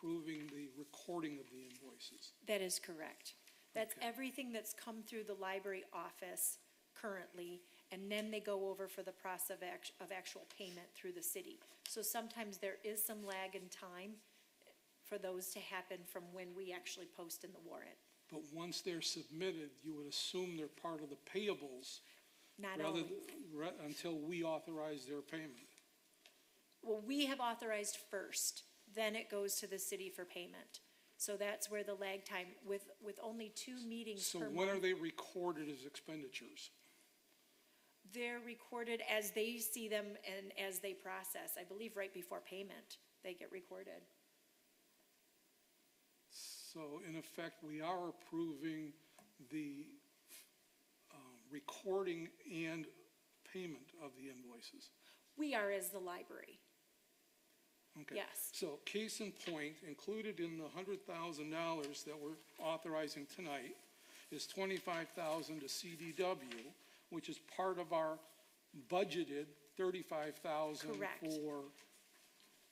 approving the recording of the invoices. That is correct. That's Okay. everything that's come through the library office currently, and then they go over for the process of actual payment through the city. So sometimes there is some lag in time for those to happen from when we actually post in the warrant. But once they're submitted, you would assume they're part of the payables Not always. until we authorize their payment. Well, we have authorized first, then it goes to the city for payment. So that's where the lag time, with only 2 meetings So per when are month, they recorded as expenditures? they're recorded as they see them and as they process. I believe right before payment, they get recorded. So in effect, we are approving the recording and payment of the invoices. We are as the library, Okay. yes. So case in point, included in the $100,000 that we're authorizing tonight is $25,000 to CDW, which is part of our budgeted $35,000 Correct. for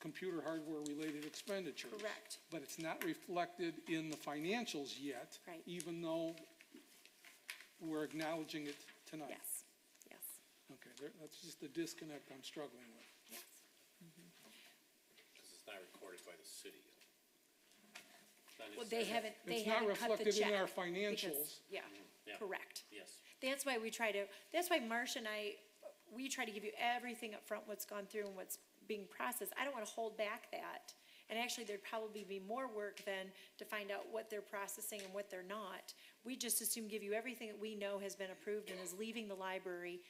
computer hardware-related expenditures. Correct. But it's not reflected in the financials yet. Right. Even though we're acknowledging it tonight. Yes, yes, Okay, that's just the disconnect I'm struggling with. yes. Because it's not recorded by the city. Well, they haven't cut the check. It's not reflected in our because- financials. Yeah, Yeah. correct. Yes. That's why that's why Marcia and I, we try to give you everything up front, what's gone through and what's being processed. I don't want to hold back that. And actually, there'd probably be more work then to find out what they're processing and what they're not. We just assume give you everything that we know has been approved and is leaving the library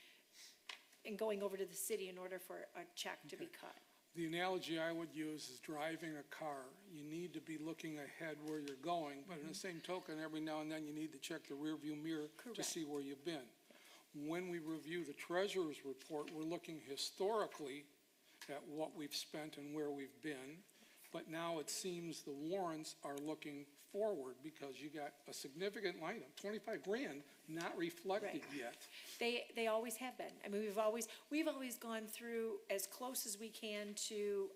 and going over to the city in order for a check to be cut. The analogy I would use is driving a car. You need to be looking ahead where you're going, but in the same token, every now and then you need to check the rearview mirror to Correct. see where you've been. When we review the treasurer's report, we're looking historically at what we've spent and where we've been. But now it seems the warrants are looking forward because you got a significant item, 25 grand, not reflected Right. yet. They always have been. I mean, we've always gone through as close as we can to,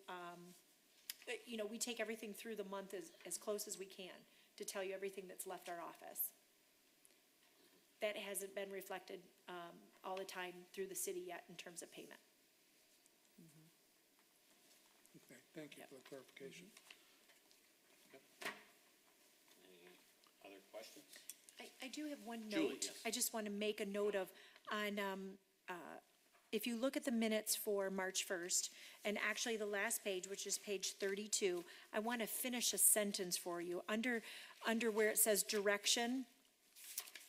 we take everything through the month as close as we can to tell you everything that's left our office. That hasn't been reflected all the time through the city yet in terms of payment. Okay, thank you Yep. for the clarification. Any other questions? I do have one Julie, note. yes. I just want to make a note of, if you look at the minutes for March 1st, and actually the last page, which is page 32, I want to finish a sentence for you. Under where it says direction,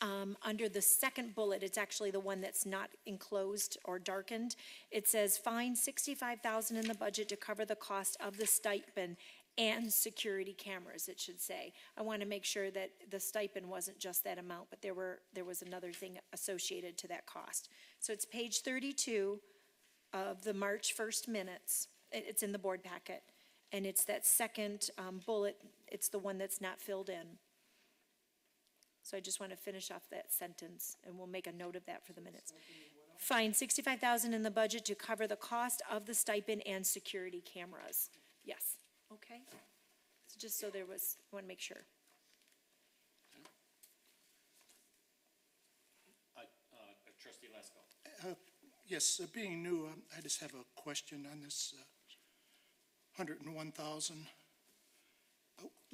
under the second bullet, it's actually the one that's not enclosed or darkened. It says, find $65,000 in the budget to cover the cost of the stipend and security cameras, it should say. I want to make sure that the stipend wasn't just that amount, but there was another thing associated to that cost. So it's page 32 of the March 1st minutes. It's in the board packet. And it's that second bullet, it's the one that's not filled in. So I just want to finish off that sentence, and we'll make a note of that for the minutes. Find $65,000 in the budget to cover the cost of the stipend and security cameras. Yes, okay? So just so I want to make sure. Trustee Lesko. Yes, being new, I just have a question on this 101,000.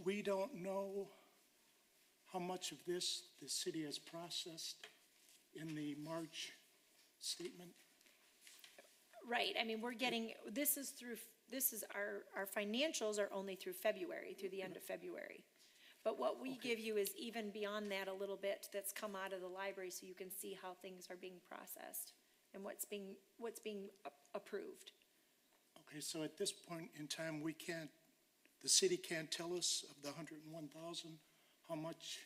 We don't know how much of this the city has processed in the March statement? Right, I mean, we're getting, our financials are only through February, through the end of February. But what we give you is even beyond that a little bit that's come out of the library, so you can see how things are being processed and what's being approved. Okay, so at this point in time, the city can't tell us of the 101,000, how much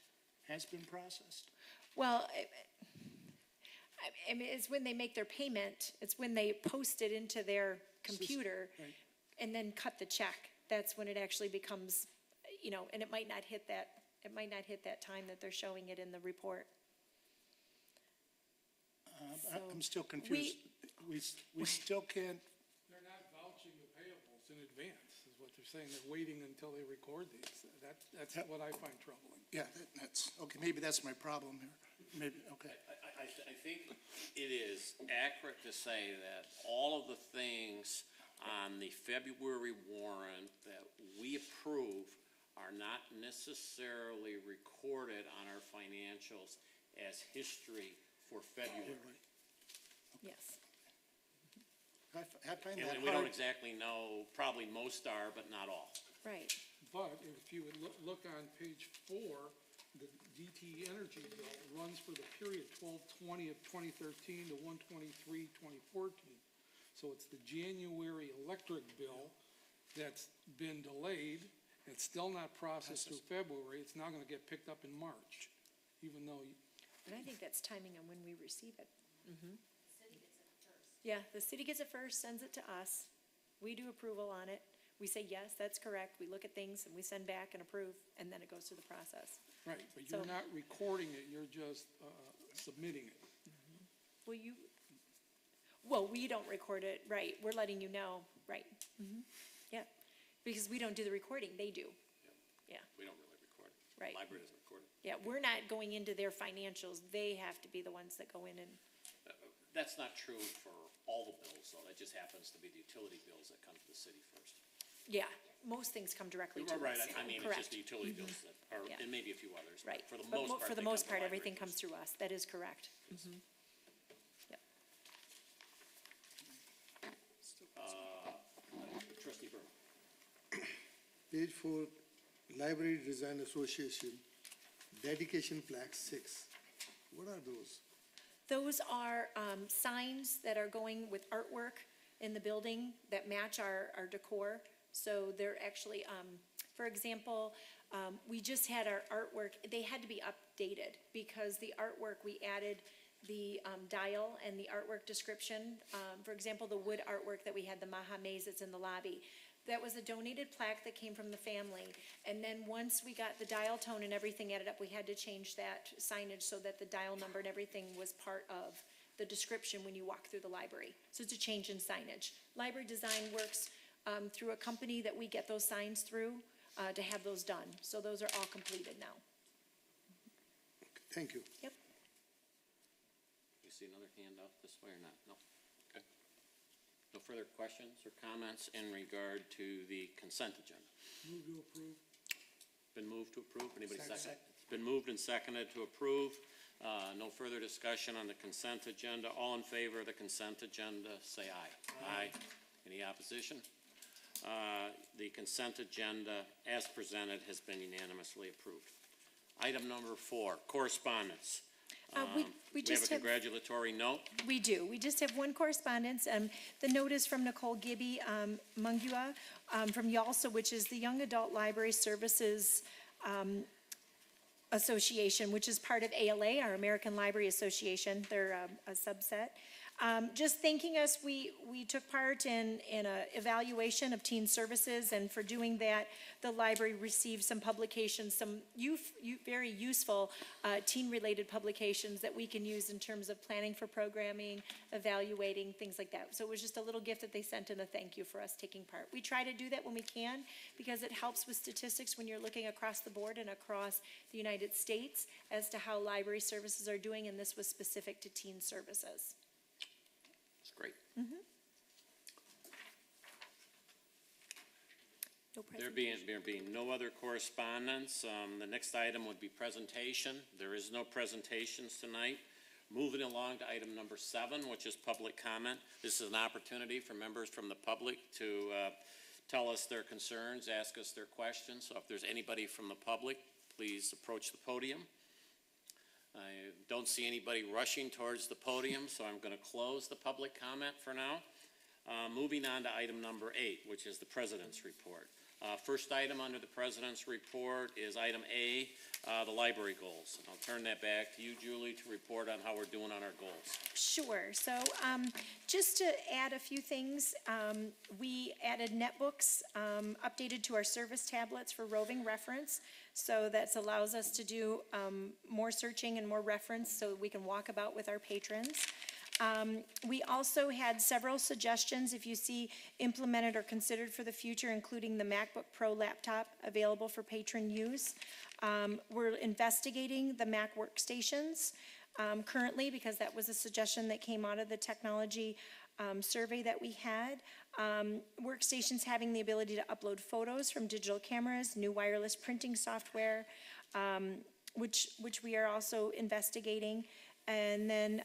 has been processed? Well, I mean, it's when they make their payment, it's when they post it into their computer Right. and then cut the check. That's when it actually becomes, and it might not hit that time that they're showing it in the report. I'm still confused. We still can't, They're not vouching the payables in advance, is what they're saying. They're waiting until they record record these. That's what I find troubling. Yeah, that's, okay, maybe that's my problem here. Maybe, okay. I think it is accurate to say that all of the things on the February warrant that we approve are not necessarily recorded on our financials as history for February. Yes. I find that And we don't hard. exactly know, probably most are, but not all. Right. But if you would look on page 4, the DTE energy bill runs for the period 12/20 of 2013 to 1/23/2014. So it's the January electric bill that's been delayed. It's still not processed through February. It's now gonna get picked up in March, even though, And I think that's timing on when we receive it. Yeah, the city gets it first, sends it to us. We do approval on it. We say, yes, that's correct. We look at things and we send back and approve, and then it goes through the process. right, but you're So- not recording it, you're just submitting it. Well, we don't record it, right, we're letting you know, right, yeah, because we don't do the recording, they do, yeah, We don't really record it. Right. Library doesn't record it. yeah, we're not going into their financials, they have to be the ones that go in and, That's not true for all the bills, though. That just happens to be the utility bills that come to the city first. yeah, most things come directly to us. Right, I mean, it's just Correct, the utility bills that are, Yeah. and maybe a few others. but right, For the but most part, for the they most come to part, library everything comes first. through us, that is correct. Yep. Trustee Burke. Page 4, Library Design Association, dedication plaque 6. What are those? Those are signs that are going with artwork in the building that match our decor. So they're actually, for example, we just had our artwork, they had to be updated because the artwork, we added the dial and the artwork description. For example, the wood artwork that we had, the Maha Maze that's in the lobby. That was a donated plaque that came from the family. And then once we got the dial tone and everything added up, we had to change that signage so that the dial number and everything was part of the description when you walk through the library. So it's a change in signage. Library design works through a company that we get those signs through to have those done. So those are all completed now. Thank you. Yep. You see another hand up this way or not? No? Okay. No further questions or comments in regard to the consent agenda? Move to approve. Been moved to approve. Anybody second? It's been moved and seconded to approve. No further discussion on the consent agenda. All in favor of the consent agenda, say aye. Aye. Any opposition? The consent agenda, as presented, has been unanimously approved. Item number 4, correspondence. We We have just a have. congratulatory note. We do. We just have one correspondence. The note is from Nicole Gibby Mungua from YALSA, which is the Young Adult Library Services Association, which is part of ALA, our American Library Association. They're a subset. Just thanking us, we took part in an evaluation of teen services, and for doing that, the library received some publications, some very useful teen-related publications that we can use in terms of planning for programming, evaluating, things like that. So it was just a little gift that they sent and a thank you for us taking part. We try to do that when we can, because it helps with statistics when you're looking across the board and across the United States as to how library services are doing, and this was specific to teen services. It's great. No There presentation. being no other correspondence, the next item would be presentation. There is no presentations tonight. Moving along to item number 7, which is public comment. This is an opportunity for members from the public to tell us their concerns, ask us their questions. So if there's anybody from the public, please approach the podium. I don't see anybody rushing towards the podium, so I'm going to close the public comment for now. Moving on to item number 8, which is the President's Report. First item under the President's Report is item A, the library goals. I'll turn that back to you, Julie, to report on how we're doing on our goals. Sure. So just to add a few things, we added netbooks updated to our service tablets for roving reference. So that allows us to do more searching and more reference so we can walk about with our patrons. We also had several suggestions, if you see implemented or considered for the future, including the MacBook Pro laptop available for patron use. We're investigating the Mac workstations currently, because that was a suggestion that came out of the technology survey that we had. Workstations having the ability to upload photos from digital cameras, new wireless printing software, which we are also investigating. And then,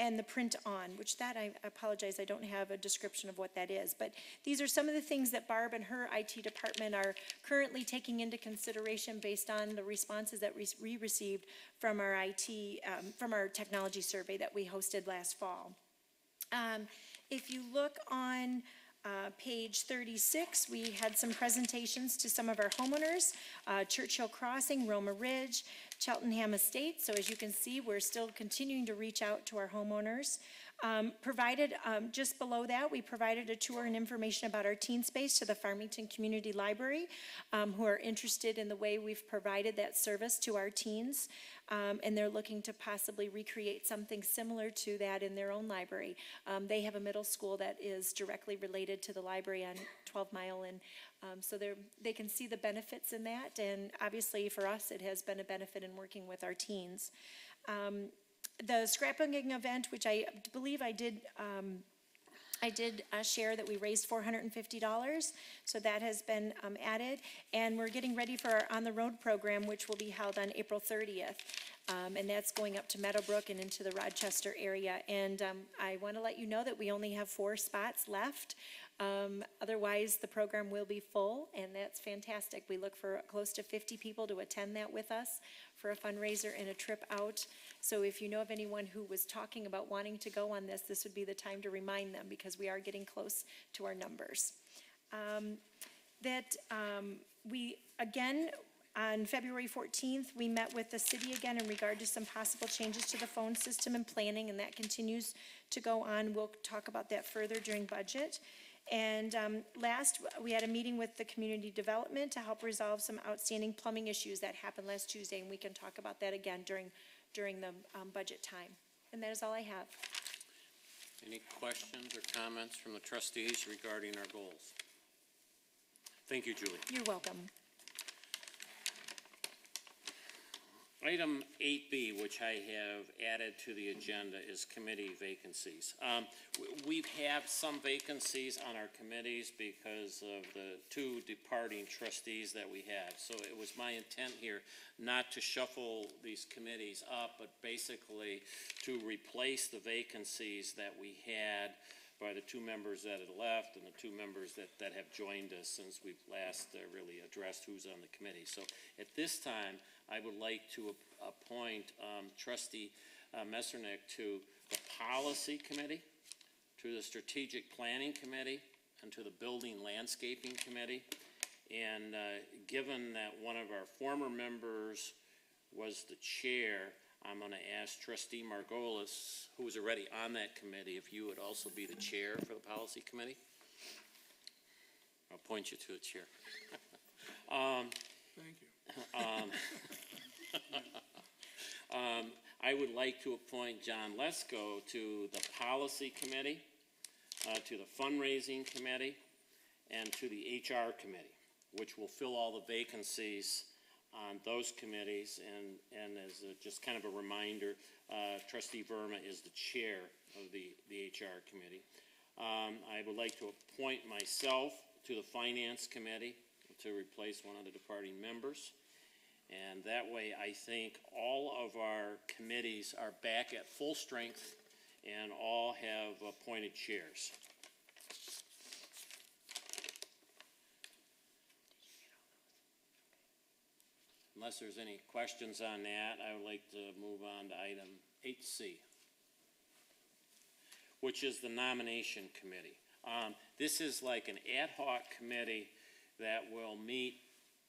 and the print on, which that I apologize, I don't have a description of what that is. But these are some of the things that Barb and her IT department are currently taking into consideration based on the responses that we received from our from our technology survey that we hosted last fall. If you look on page 36, we had some presentations to some of our homeowners, Churchill Crossing, Roma Ridge, Cheltenham Estates. So as you can see, we're still continuing to reach out to our homeowners. Just below that, we provided a tour and information about our teen space to the Farmington Community Library, who are interested in the way we've provided that service to our teens. And they're looking to possibly recreate something similar to that in their own library. They have a middle school that is directly related to the library on 12 Mile, and so they can see the benefits in that. And obviously for us, it has been a benefit in working with our teens. The scrapbooking event, which I believe I did share that we raised $450, so that has been added. And we're getting ready for our On the Road program, which will be held on April 30th. And that's going up to Meadowbrook and into the Rochester area. And I want to let you know that we only have 4 spots left. Otherwise, the program will be full, and that's fantastic. We look for close to 50 people to attend that with us for a fundraiser and a trip out. So if you know of anyone who was talking about wanting to go on this, this would be the time to remind them, because we are getting close to our numbers. We, again, on February 14th, we met with the city again in regard to some possible changes to the phone system and planning, and that continues to go on. We'll talk about that further during budget. And last, we had a meeting with the community development to help resolve some outstanding plumbing issues that happened last Tuesday, and we can talk about that again during the budget time. And that is all I have. Any questions or comments from the trustees regarding our goals? Thank you, Julie. You're welcome. Item 8B, which I have added to the agenda, is committee vacancies. We have some vacancies on our committees because of the 2 departing trustees that we have. So it was my intent here not to shuffle these committees up, but basically to replace the vacancies that we had by the 2 members that had left and the 2 members that have joined us since we've last really addressed who's on the committee. So at this time, I would like to appoint Trustee Messernick to the Policy Committee, to the Strategic Planning Committee, and to the Building Landscaping Committee. And given that one of our former members was the chair, I'm going to ask Trustee Margolis, who is already on that committee, if you would also be the chair for the Policy Committee. I'll appoint you to a chair. Thank you. I would like to appoint John Lesko to the Policy Committee, to the Fundraising Committee, and to the HR Committee, which will fill all the vacancies on those committees. And as just kind of a reminder, Trustee Verma is the chair of the HR Committee. I would like to appoint myself to the Finance Committee to replace one of the departing members. And that way, I think all of our committees are back at full strength and all have appointed chairs. Unless there's any questions on that, I would like to move on to item 8C, which is the Nomination Committee. This is like an ad hoc committee that will meet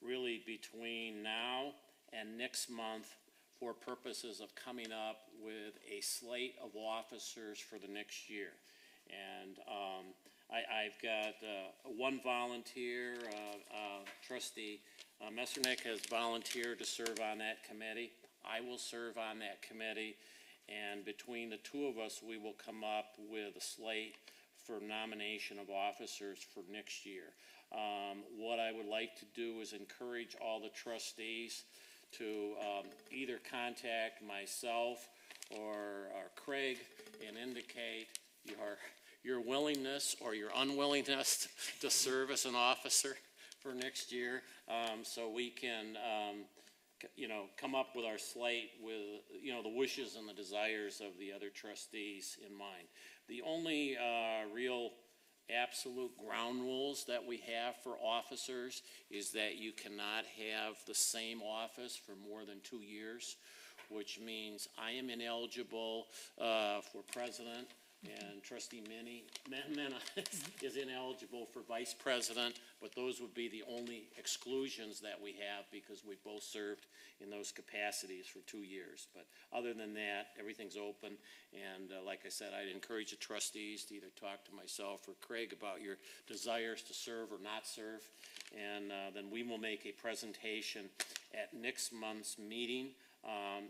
really between now and next month for purposes of coming up with a slate of officers for the next year. And I've got 1 volunteer. Trustee Messernick has volunteered to serve on that committee. I will serve on that committee. And between the two of us, we will come up with a slate for nomination of officers for next year. What I would like to do is encourage all the trustees to either contact myself or Craig and indicate your willingness or your unwillingness to serve as an officer for next year, so we can, come up with our slate with, the wishes and the desires of the other trustees in mind. The only real absolute ground rules that we have for officers is that you cannot have the same office for more than 2 years, which means I am ineligible for president, and trustee Mena is ineligible for vice president, but those would be the only exclusions that we have because we both served in those capacities for 2 years. But other than that, everything's open, and like I said, I'd encourage the trustees to either talk to myself or Craig about your desires to serve or not serve, and then we will make a presentation at next month's meeting.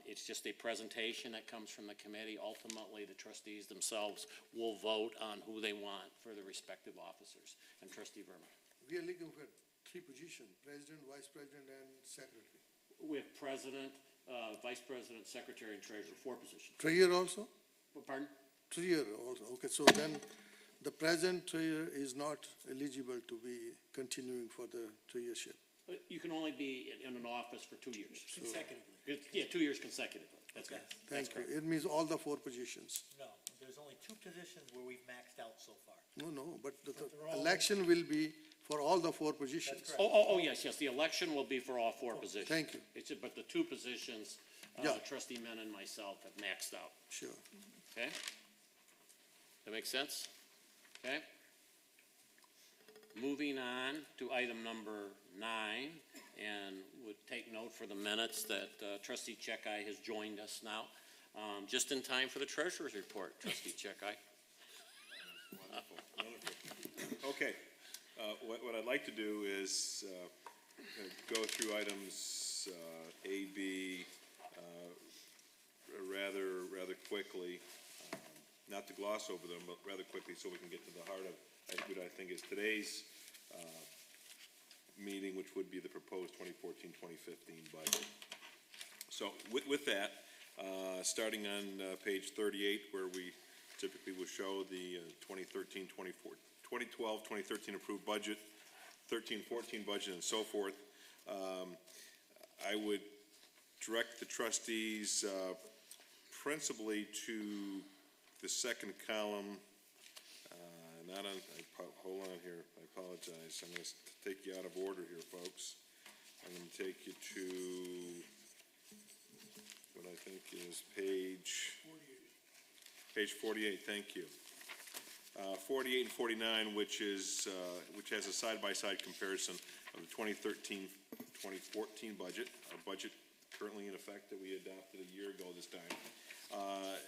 It's just a presentation that comes from the committee. Ultimately, the trustees themselves will vote on who they want for the respective officers. And trustee Verma. We are looking for 3 positions, president, vice president, and secretary. We have president, vice president, secretary, and treasurer, 4 positions. Treasurer also? Pardon? Treasurer also, okay, so then the present treasurer is not eligible to be continuing for the treasurership. You can only be in an office for 2 years. Consecutively. Yeah, 2 years consecutively. That's Okay. correct. That's Thank you. correct. It means all the 4 positions. No, there's only 2 positions where we've maxed out so far. No, but the they're all- election will be for all the 4 positions. correct. Oh, yes, the election will be for all 4 positions. Thank you. But the 2 positions, Yeah. trustee Mena and myself have maxed out. Sure. Okay? That make sense? Okay? Moving on to item number 9, and would take note for the minutes that trustee Checkeye has joined us now, just in time for the treasurer's report, trustee Checkeye. Wonderful. Okay, what I'd like to do is go through items A, B, rather quickly, not to gloss over them, but rather quickly so we can get to the heart of what I think is today's meeting, which would be the proposed 2014-2015 budget. So with that, starting on page 38, where we typically will show the 2012-2013 approved budget, 13-14 budget, and so forth, I would direct the trustees principally to the second column. Not on, hold on here, I apologize. I'm going to take you out of order here, folks. I'm going to take you to what I think is page 48, thank you. 48 and 49, which has a side-by-side comparison of the 2013-2014 budget, our budget currently in effect that we adopted a year ago this time,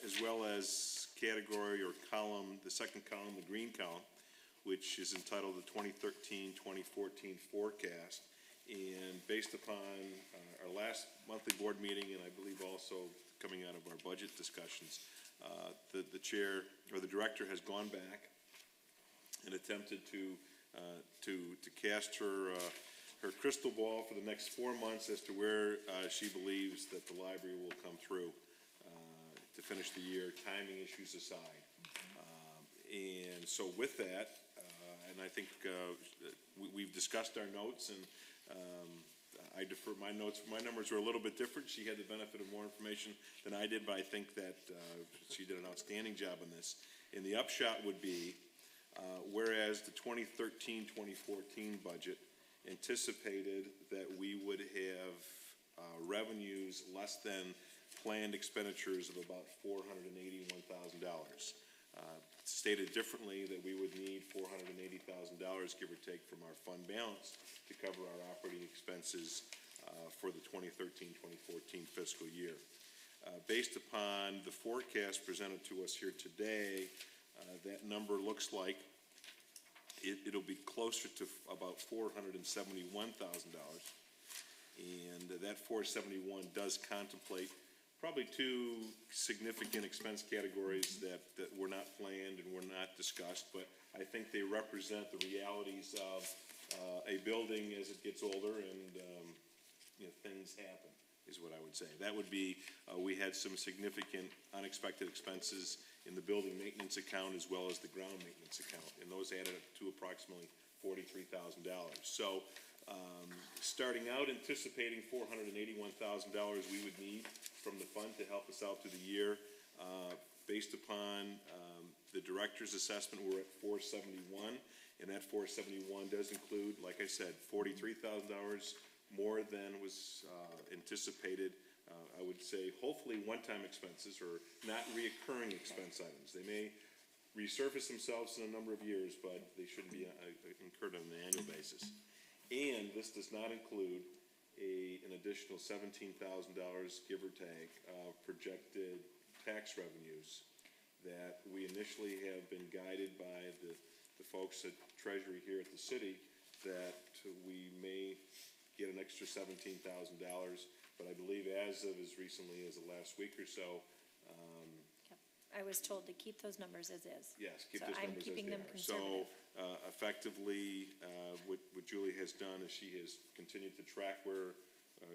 as well as category or column, the second column, the green column, which is entitled the 2013-2014 forecast. And based upon our last monthly board meeting, and I believe also coming out of our budget discussions, the chair or the director has gone back and attempted to cast her crystal ball for the next 4 months as to where she believes that the library will come through to finish the year, timing issues aside. And so with that, and I think we've discussed our notes, and I defer my notes. My numbers were a little bit different. She had the benefit of more information than I did, but I think that she did an outstanding job on this. And the upshot would be, whereas the 2013-2014 budget anticipated that we would have revenues less than planned expenditures of about $481,000. Stated differently, that we would need $480,000, give or take, from our fund balance to cover our operating expenses for the 2013-2014 fiscal year. Based upon the forecast presented to us here today, that number looks like it'll be closer to about $471,000. And that 471 does contemplate probably two significant expense categories that were not planned and were not discussed, but I think they represent the realities of a building as it gets older and, things happen, is what I would say. That would be, we had some significant unexpected expenses in the building maintenance account as well as the ground maintenance account, and those added up to approximately $43,000. So, starting out anticipating $481,000 we would need from the fund to help us out through the year. Based upon the director's assessment, we're at $471, and that $471 does include, like I said, $43,000 more than was anticipated. I would say hopefully one-time expenses or not reoccurring expense items. They may resurface themselves in a number of years, but they shouldn't be incurred on an annual basis. And this does not include an additional $17,000, give or take, projected tax revenues that we initially have been guided by the folks at Treasury here at the city that we may get an extra $17,000. But I believe as of as recently as the last week or so, I was told to keep those numbers as is. yes, keep So those I'm numbers as keeping they them are. So conservative. effectively, what Julie has done is she has continued to track where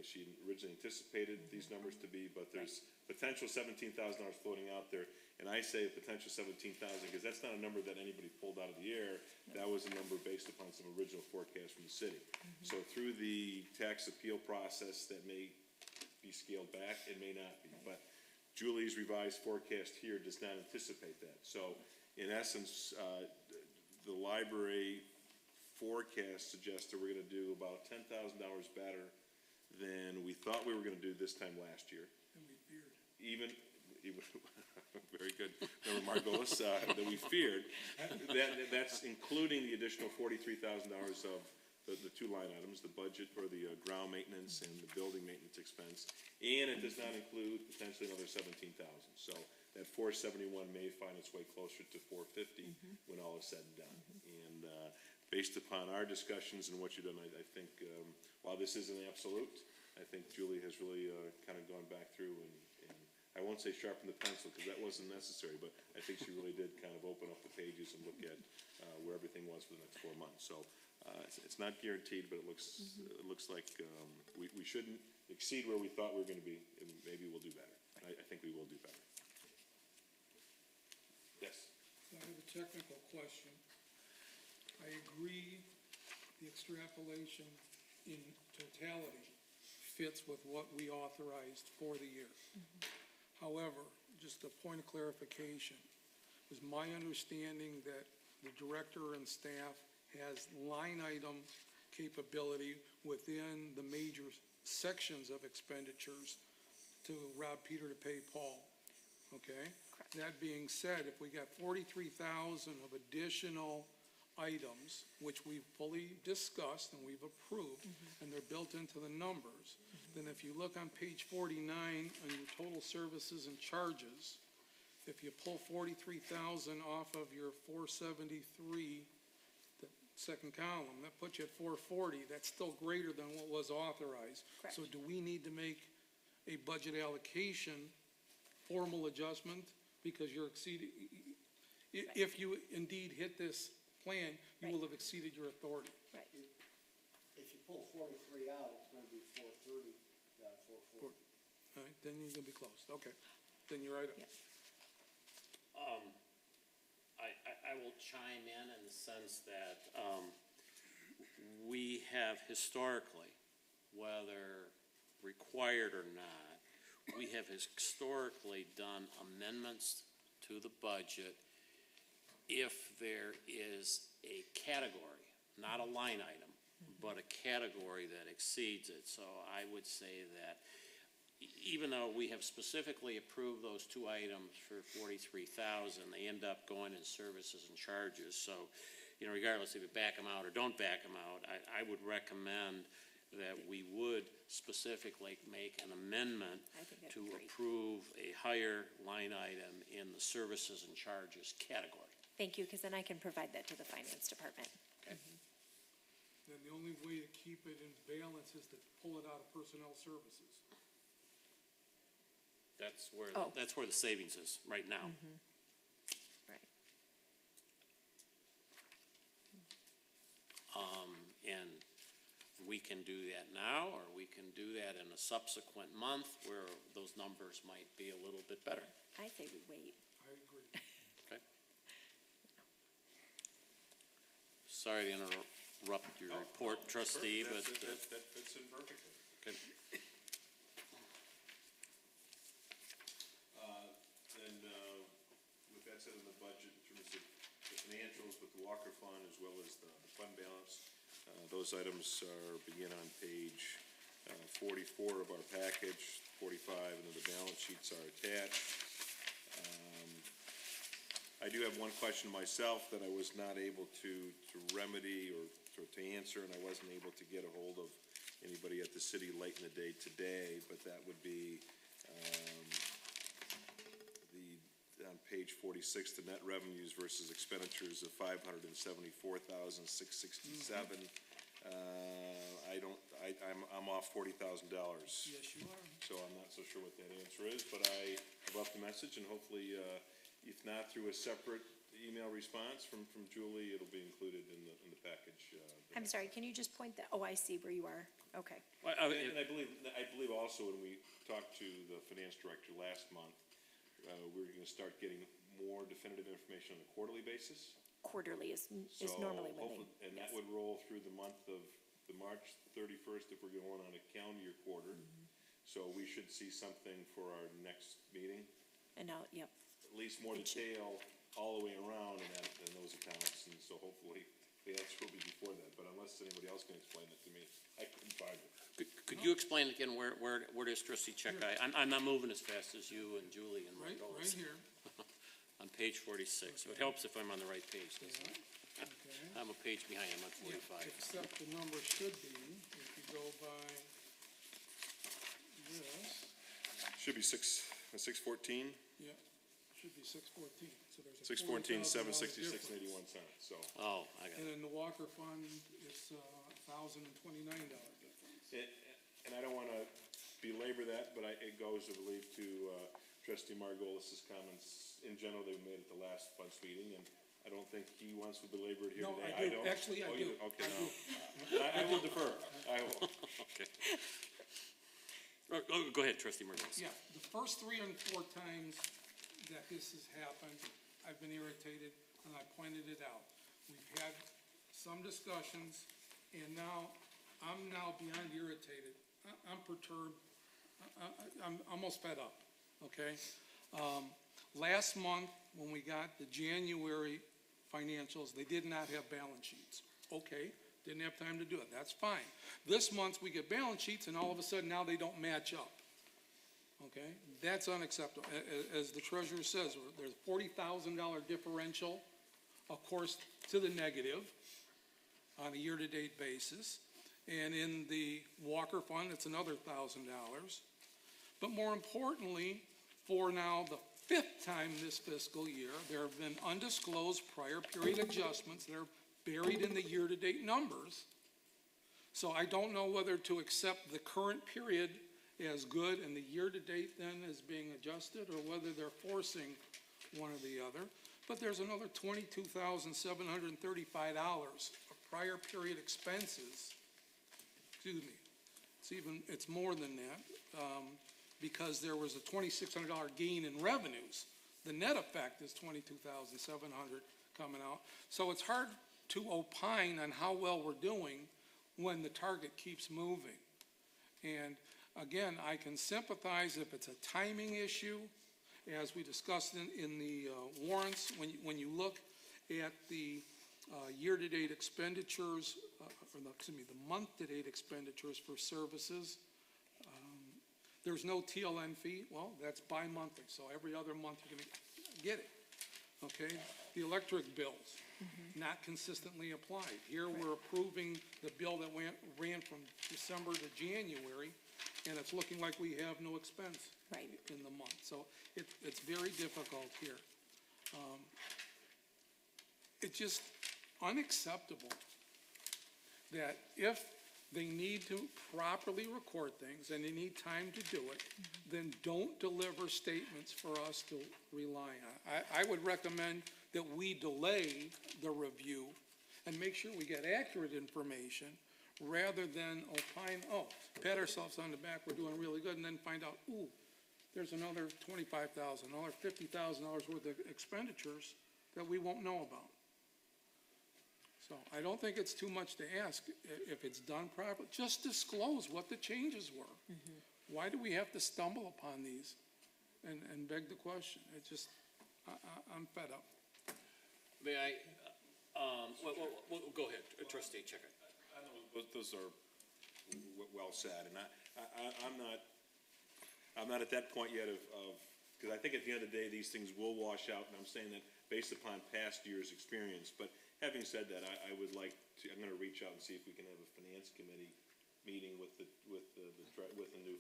she originally anticipated these numbers to be, but there's potential $17,000 floating out there. And I say potential $17,000 because that's not a number that anybody pulled out of the air. That was a number based upon some original forecasts from the city. So through the tax appeal process, that may be scaled back, it may not be. But Julie's revised forecast here does not anticipate that. So in essence, the library forecast suggests that we're gonna do about $10,000 better than we thought we were gonna do this time last year. And we feared. Even very good, Member Margolis, that we feared. That's including the additional $43,000 of the two line items, the budget for the ground maintenance and the building maintenance expense. And it does not include potentially another $17,000. So that $471 may find its way closer to $450 when all is said and done. And based upon our discussions and what you've done, I think, while this isn't absolute, I think Julie has really kind of gone back through and I won't say sharpen the pencil because that wasn't necessary, but I think she really did kind of open up the pages and look at where everything was for the next 4 months. So it's not guaranteed, but it looks like we shouldn't exceed where we thought we were going to be, and maybe we'll do better. I think we will do better. Yes. I have a technical question. I agree the extrapolation in totality fits with what we authorized for the year. However, just a point of clarification, it was my understanding that the director and staff has line item capability within the major sections of expenditures to rob Peter to pay Paul, okay? Correct. That being said, if we got 43,000 of additional items, which we've fully discussed and we've approved, and they're built into the numbers, then if you look on page 49 on your total services and charges, if you pull 43,000 off of your 473, the second column, that puts you at 440. That's still greater than what was authorized. Correct. So do we need to make a budget allocation formal adjustment because you're exceeding, if you indeed hit this plan, you will have exceeded your authority. Right. If you pull 43 out, it's gonna be 430, not 440. All right, then you're gonna be close. Okay, then you're right. Yeah. I will chime in the sense that we have historically, whether required or not, we have historically done amendments to the budget if there is a category, not a line item, but a category that exceeds it. So I would say that even though we have specifically approved those two items for 43,000, they end up going in services and charges. So, regardless if you back them out or don't back them out, I would recommend that we would specifically make an amendment I think that'd to be great. approve a higher line item in the services and charges category. Thank you, because then I can provide that to the finance department. Then the only way to keep it in balance is to pull it out of personnel services. Oh. That's where the savings is right now. Right. And we can do that now, or we can do that in a subsequent month where those numbers might be a little bit better. I say we wait. I agree. Okay? Sorry to interrupt your report, trustee, but, That fits in perfectly. okay. And with that said, in the budget, in terms of the financials with the Walker Fund as well as the fund balance, those items begin on page 44 of our package, 45, and then the balance sheets are attached. I do have one question myself that I was not able to remedy or to answer, and I wasn't able to get a hold of anybody at the city late in the day today, but that would be on page 46, the net revenues versus expenditures of $574,667. I'm off $40,000. Yes, you are. So I'm not so sure what that answer is, but I have left a message, and hopefully, if not through a separate email response from Julie, it'll be included in the package. I'm sorry, can you just point that, oh, I see where you are. Okay. Well, And I believe also when we talked to the finance director last month, we're gonna start getting more definitive information on a quarterly basis. Quarterly is So normally when hopefully- they. And that yes. would roll through the month of the March 31st if we're going on a calendar year quarter. So we should see something for our next meeting, And now, yep, at least more It should- detail all the way around in those accounts. And so hopefully the answer will be before that, but unless anybody else can explain it to me, I couldn't find it. Could you explain again where does trustee check? I'm not moving as fast as you and Julie and Right Rose. here. On page 46. So it helps if I'm on the right page, doesn't it? Okay. I'm a page behind, I'm on Yeah, 45. except the number should be, if you go by this, Should be 614, yeah, should be 614, so there's a 614, $40,000 766 and difference. 81 cents, so. Oh, I got And it. in the Walker Fund, it's $1,029 difference. And I don't want to belabor that, but it goes, I believe, to trustee Margolis's comments in general they made at the last funds meeting, and I don't think he wants to belabor it here No, today. I do. don't. Actually, I Oh, do. you Okay, I no. I will defer. I will. Okay. Go ahead, trustee Margolis. Yeah, the first 3 and 4 times that this has happened, I've been irritated, and I pointed it out. We've had some discussions, and now, I'm now beyond irritated. I'm perturbed. I'm almost fed up, okay? Last month, when we got the January financials, they did not have balance sheets. Okay, didn't have time to do it, that's fine. This month, we get balance sheets, and all of a sudden, now they don't match up. Okay, that's unacceptable. As the treasurer says, there's $40,000 differential, of course, to the negative on a year-to-date basis. And in the Walker Fund, it's another $1,000. But more importantly, for now the 5th time this fiscal year, there have been undisclosed prior period adjustments that are buried in the year-to-date numbers. So I don't know whether to accept the current period as good and the year-to-date then as being adjusted, or whether they're forcing one or the other. But there's another $22,735 of prior period expenses. Excuse me. It's more than that, because there was a $2,600 gain in revenues. The net effect is $22,700 coming out. So it's hard to opine on how well we're doing when the target keeps moving. And again, I can sympathize if it's a timing issue, as we discussed in the warrants. When you look at the year-to-date expenditures, the month-to-date expenditures for services, there's no TLN fee. Well, that's bi-monthly, so every other month you're going to get it. Okay? The electric bills, not consistently applied. Here we're approving the bill that ran from December to January, and it's looking like we have no expense Right. in the month. So it's very difficult here. It's just unacceptable that if they need to properly record things, and they need time to do it, then don't deliver statements for us to rely on. I would recommend that we delay the review and make sure we get accurate information, rather than opine, oh, pat ourselves on the back, we're doing really good, and then find out, ooh, there's another $25,000, another $50,000 worth of expenditures that we won't know about. So I don't think it's too much to ask if it's done properly. Just disclose what the changes were. Why do we have to stumble upon these and beg the question? It just, I'm fed up. May I, go ahead, trustee Checker. I know those are well said, and I'm not at that point yet of, because I think at the end of the day, these things will wash out, and I'm saying that based upon past years' experience. But having said that, I would like to, I'm gonna reach out and see if we can have a finance committee meeting with the new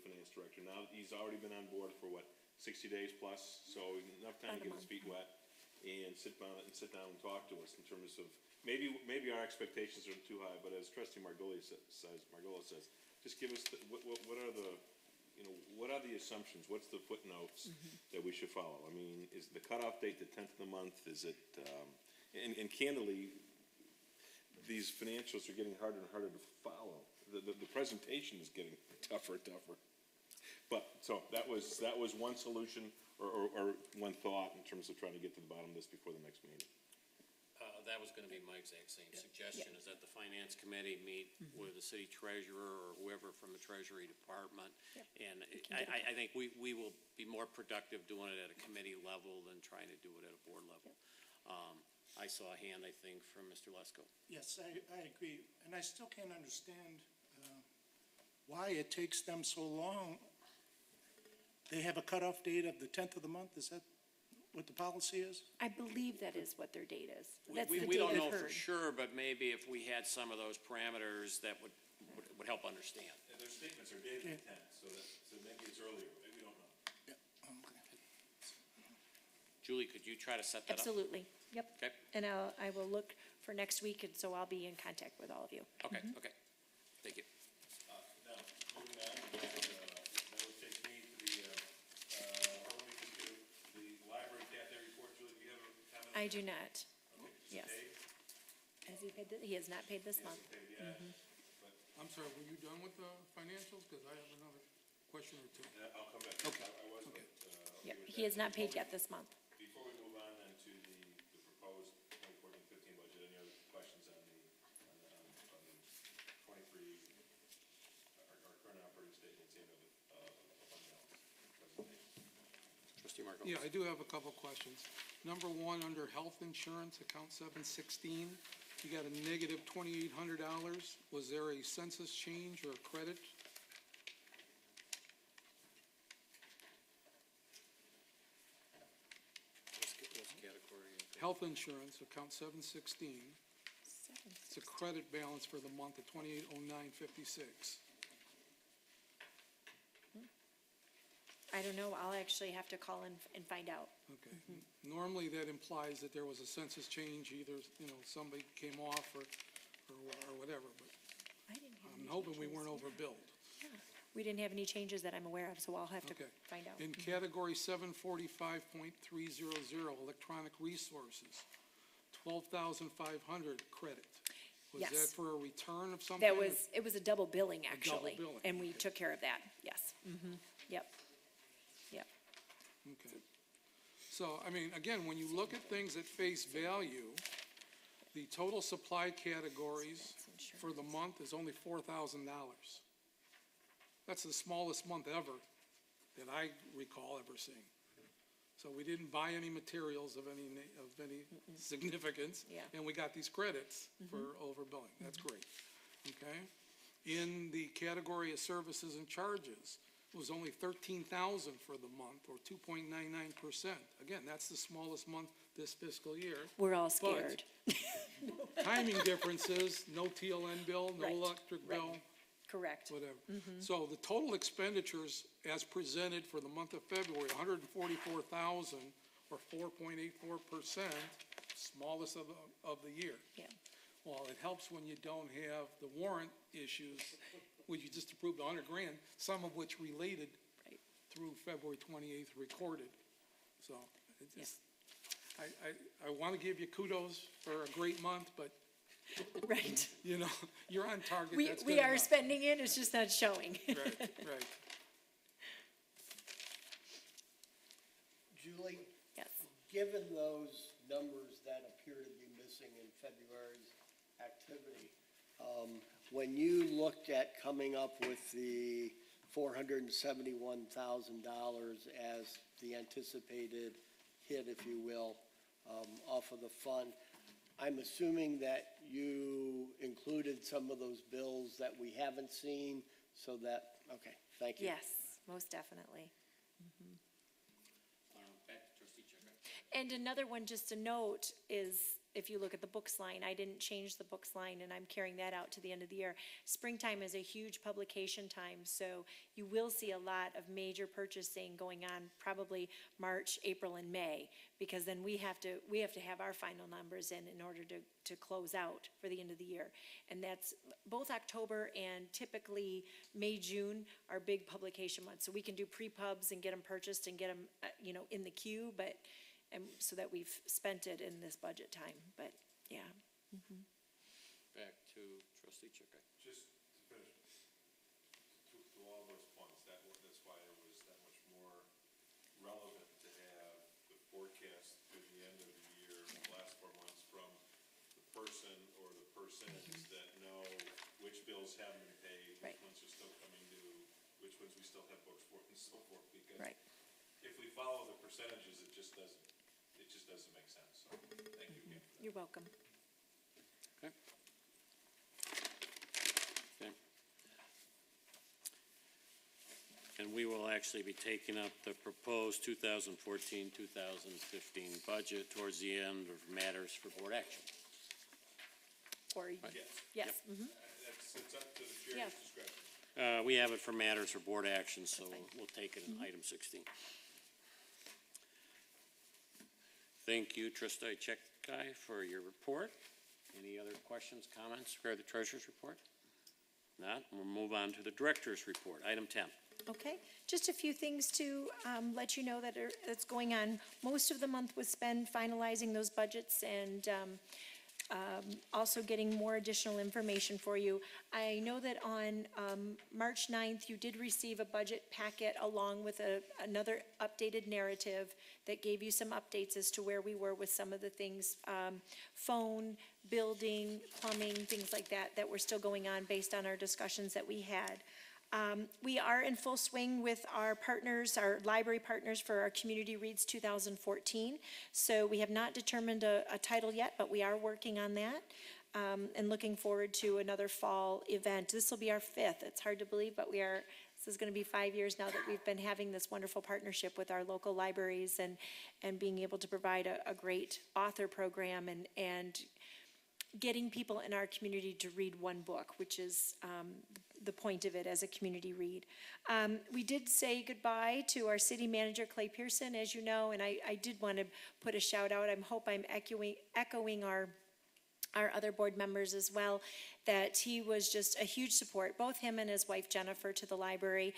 finance director. Now, he's already been on board for 60 days plus, so enough time to get his feet wet and sit down and talk to us in terms of, maybe our expectations are too high, but as trustee Margolis says, just give us, what are the, what are the assumptions? What's the footnotes that we should follow? I mean, is the cutoff date the 10th of the month? Is it, and candidly, these financials are getting harder and harder to follow. The presentation is getting tougher and tougher. But, so, that was one solution, or one thought in terms of trying to get to the bottom of this before the next meeting. That was gonna be my exact same suggestion, is that the finance committee meet with the city treasurer or whoever from the treasury department. And I think we will be more productive doing it at a committee level than trying to do it at a board level. I saw a hand, I think, from Mr. Lesko. Yes, I agree, and I still can't understand why it takes them so long. They have a cutoff date of the 10th of the month, is that what the policy is? I believe that is what their date is. That's the We date don't I've know for heard. sure, but maybe if we had some of those parameters, that would help understand. And their statements are dated the 10th, so maybe it's earlier, maybe we don't know. Julie, could you try to set that up? Absolutely, yep. Okay. And I will look for next week, and so I'll be in contact with all of you. Okay, okay. Thank you. Now, moving on, that would take me to the library cafe report. Julie, do you have a comment? I do not. Okay, is it Yes. paid? Has he paid, he has not paid this month. Paid, yeah. I'm sorry, were you done with the financials? Because I have another question or two. I'll come back. Okay. I was, Okay. but, Yep, he has not paid yet this month. before we move on then to the proposed 2014-15 budget, any other questions on the 23, our current operating statements and fund balance presentation? Trustee Margot. Yeah, I do have a couple questions. Number one, under health insurance, account 716, you got a negative $2,800. Was there a census change or a credit? What's category? Health insurance, account 716, it's a credit balance for the month of 2809.56. I don't know, I'll actually have to call and find out. Okay. Normally, that implies that there was a census change, either, somebody came off or whatever, but I didn't have I'm any hoping we changes. weren't overbilled. Yeah. We didn't have any changes that I'm aware of, so I'll have to Okay. find out. In category 745.300, electronic resources, 12,500 credit. Was Yes. that for a return of something? It was a double billing, actually. billing, And we okay. took care of that, yes. Yep. Yep. Okay. So, I mean, again, when you look at things at face value, the total supply categories for the month is only $4,000. That's the smallest month ever that I recall ever seeing. So we didn't buy any materials of any significance. Yeah. And we got these credits for overbilling. That's great. Okay? In the category of services and charges, it was only $13,000 for the month, or 2.99%. Again, that's the smallest month this fiscal year. We're all scared. Timing differences, no TLN bill, no Right, electric right. bill, Correct. whatever. So the total expenditures as presented for the month of February, $144,000, or 4.84%, smallest of the year. Yeah. Well, it helps when you don't have the warrant issues, which you just approved 100 grand, some of which related Right. through February 28th recorded. So, it just, I want to give you kudos for a great month, but, Right. you know, you're on target, We, that's good we are enough. spending it, it's just not showing. Right, right. Julie, Yes. given those numbers that appear to be missing in February's activity, when you looked at coming up with the $471,000 as the anticipated hit, if you will, off of the fund, I'm assuming that you included some of those bills that we haven't seen, so that, okay, thank you. Yes, most definitely. Back to trustee Checker. And another one, just a note, is if you look at the books line, I didn't change the books line, and I'm carrying that out to the end of the year. Springtime is a huge publication time, so you will see a lot of major purchasing going on probably March, April, and May, because then we have to have our final numbers in order to close out for the end of the year. And that's both October and typically May, June are big publication months. So we can do pre-pubs and get them purchased and get them, in the queue, but and so that we've spent it in this budget time, but, yeah. Back to trustee Checker. Just to finish, to all those points, that's why it was that much more relevant to have the forecast through the end of the year, the last 4 months, from the person or the persons that know which bills haven't been paid, which Right. ones are still coming due, which ones we still have books for, and so forth, because Right. if we follow the percentages, it just doesn't make sense, so, thank you again. You're welcome. Okay. Okay. And we will actually be taking up the proposed 2014-2015 budget towards the end of matters for board action. Or, Yes. yes, It's up to the Yeah. chair's discretion. We have it for matters for board action, so we'll take it in item 16. Thank you, trustee Checker, for your report. Any other questions, comments for the treasurer's report? Not, we'll move on to the director's report. Item 10. okay. Just a few things to let you know that's going on. Most of the month was spent finalizing those budgets and also getting more additional information for you. I know that on March 9th, you did receive a budget packet along with another updated narrative that gave you some updates as to where we were with some of the things, phone, building, plumbing, things like that were still going on based on our discussions that we had. We are in full swing with our partners, our library partners for our Community Reads 2014. So we have not determined a title yet, but we are working on that and looking forward to another fall event. This will be our 5th. It's hard to believe, but this is going to be 5 years now that we've been having this wonderful partnership with our local libraries and being able to provide a great author program and getting people in our community to read one book, which is the point of it as a community read. We did say goodbye to our city manager, Clay Pearson, as you know, and I did want to put a shout out. I hope I'm echoing our other board members as well, that he was just a huge support, both him and his wife Jennifer, to the library,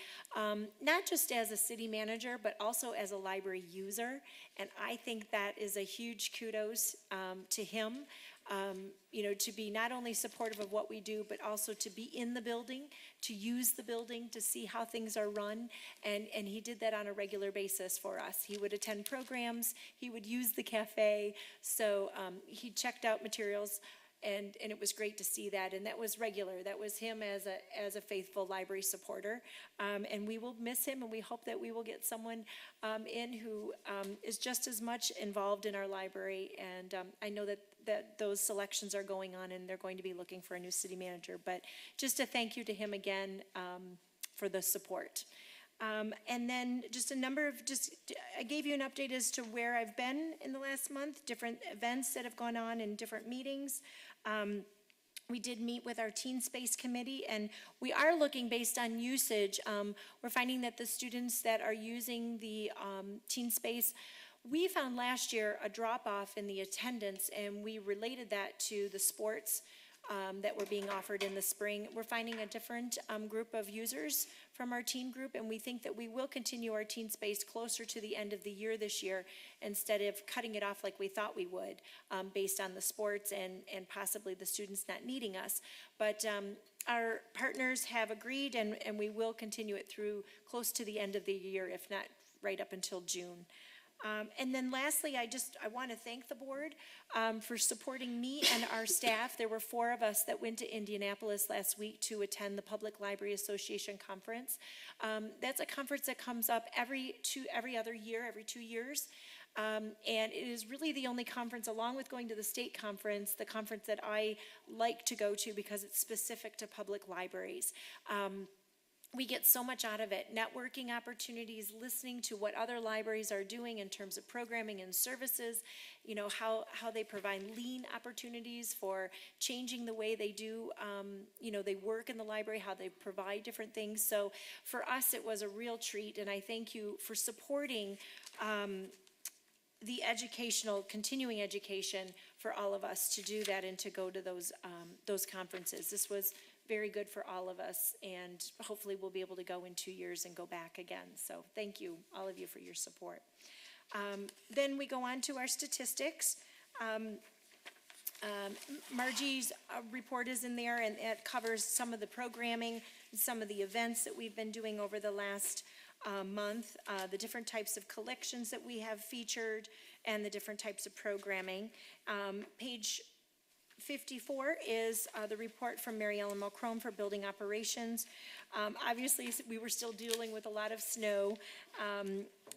not just as a city manager, but also as a library user. And I think that is a huge kudos to him. To be not only supportive of what we do, but also to be in the building, to use the building, to see how things are run. And he did that on a regular basis for us. He would attend programs, he would use the cafe. So he checked out materials, and it was great to see that. And that was regular. That was him as a faithful library supporter. And we will miss him, and we hope that we will get someone in who is just as much involved in our library. And I know that those selections are going on, and they're going to be looking for a new city manager. But just a thank you to him again for the support. And then I gave you an update as to where I've been in the last month, different events that have gone on and different meetings. We did meet with our Teen Space Committee, and we are looking based on usage. We're finding that the students that are using the Teen Space, we found last year a drop-off in the attendance, and we related that to the sports that were being offered in the spring. We're finding a different group of users from our teen group, and we think that we will continue our teen space closer to the end of the year this year instead of cutting it off like we thought we would, based on the sports and possibly the students not needing us. But our partners have agreed, and we will continue it through close to the end of the year, if not right up until June. And then lastly, I want to thank the board for supporting me and our staff. There were 4 of us that went to Indianapolis last week to attend the Public Library Association Conference. That's a conference that comes up every other year, every 2 years. And it is really the only conference, along with going to the state conference, the conference that I like to go to because it's specific to public libraries. We get so much out of it, networking opportunities, listening to what other libraries are doing in terms of programming and services, you know, how they provide lean opportunities for changing the way they do, you know, they work in the library, how they provide different things. So for us, it was a real treat, and I thank you for supporting the continuing education for all of us to do that and to go to those conferences. This was very good for all of us, and hopefully we'll be able to go in 2 years and go back again. So thank you, all of you, for your support. Then we go on to our statistics. Margie's report is in there, and it covers some of the programming, some of the events that we've been doing over the last month, the different types of collections that we have featured, and the different types of programming. Page 54 is the report from Mary Ellen Mulcrone for building operations. Obviously, we were still dealing with a lot of snow,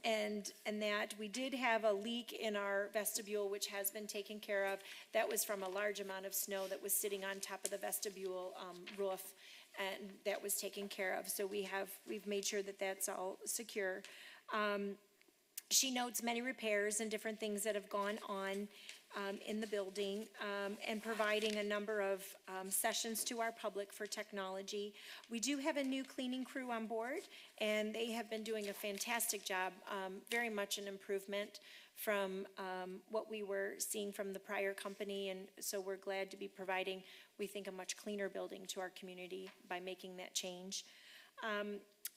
and that we did have a leak in our vestibule, which has been taken care of. That was from a large amount of snow that was sitting on top of the vestibule roof, and that was taken care of. So we've made sure that that's all secure. She notes many repairs and different things that have gone on in the building, and providing a number of sessions to our public for technology. We do have a new cleaning crew on board, and they have been doing a fantastic job, very much an improvement from what we were seeing from the prior company, and so we're glad to be providing, we think, a much cleaner building to our community by making that change.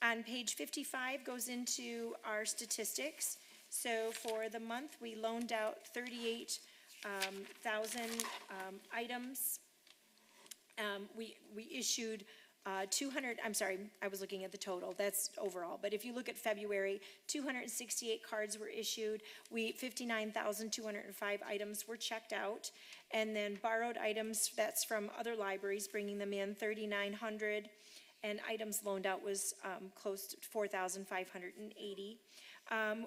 On page 55 goes into our statistics. So for the month, we loaned out 38,000 items. We issued 200, I'm sorry, I was looking at the total, that's overall. But if you look at February, 268 cards were issued. 59,205 items were checked out. And then borrowed items, that's from other libraries, bringing them in 3,900. And items loaned out was close to 4,580.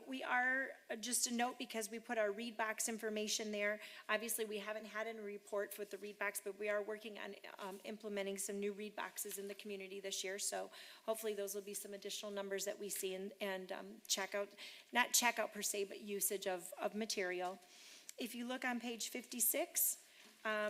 We are, just a note, because we put our read box information there. Obviously, we haven't had a report with the read box, but we are working on implementing some new read boxes in the community this year. So hopefully those will be some additional numbers that we see and checkout, not checkout per se, but usage of material. If you look on page 56,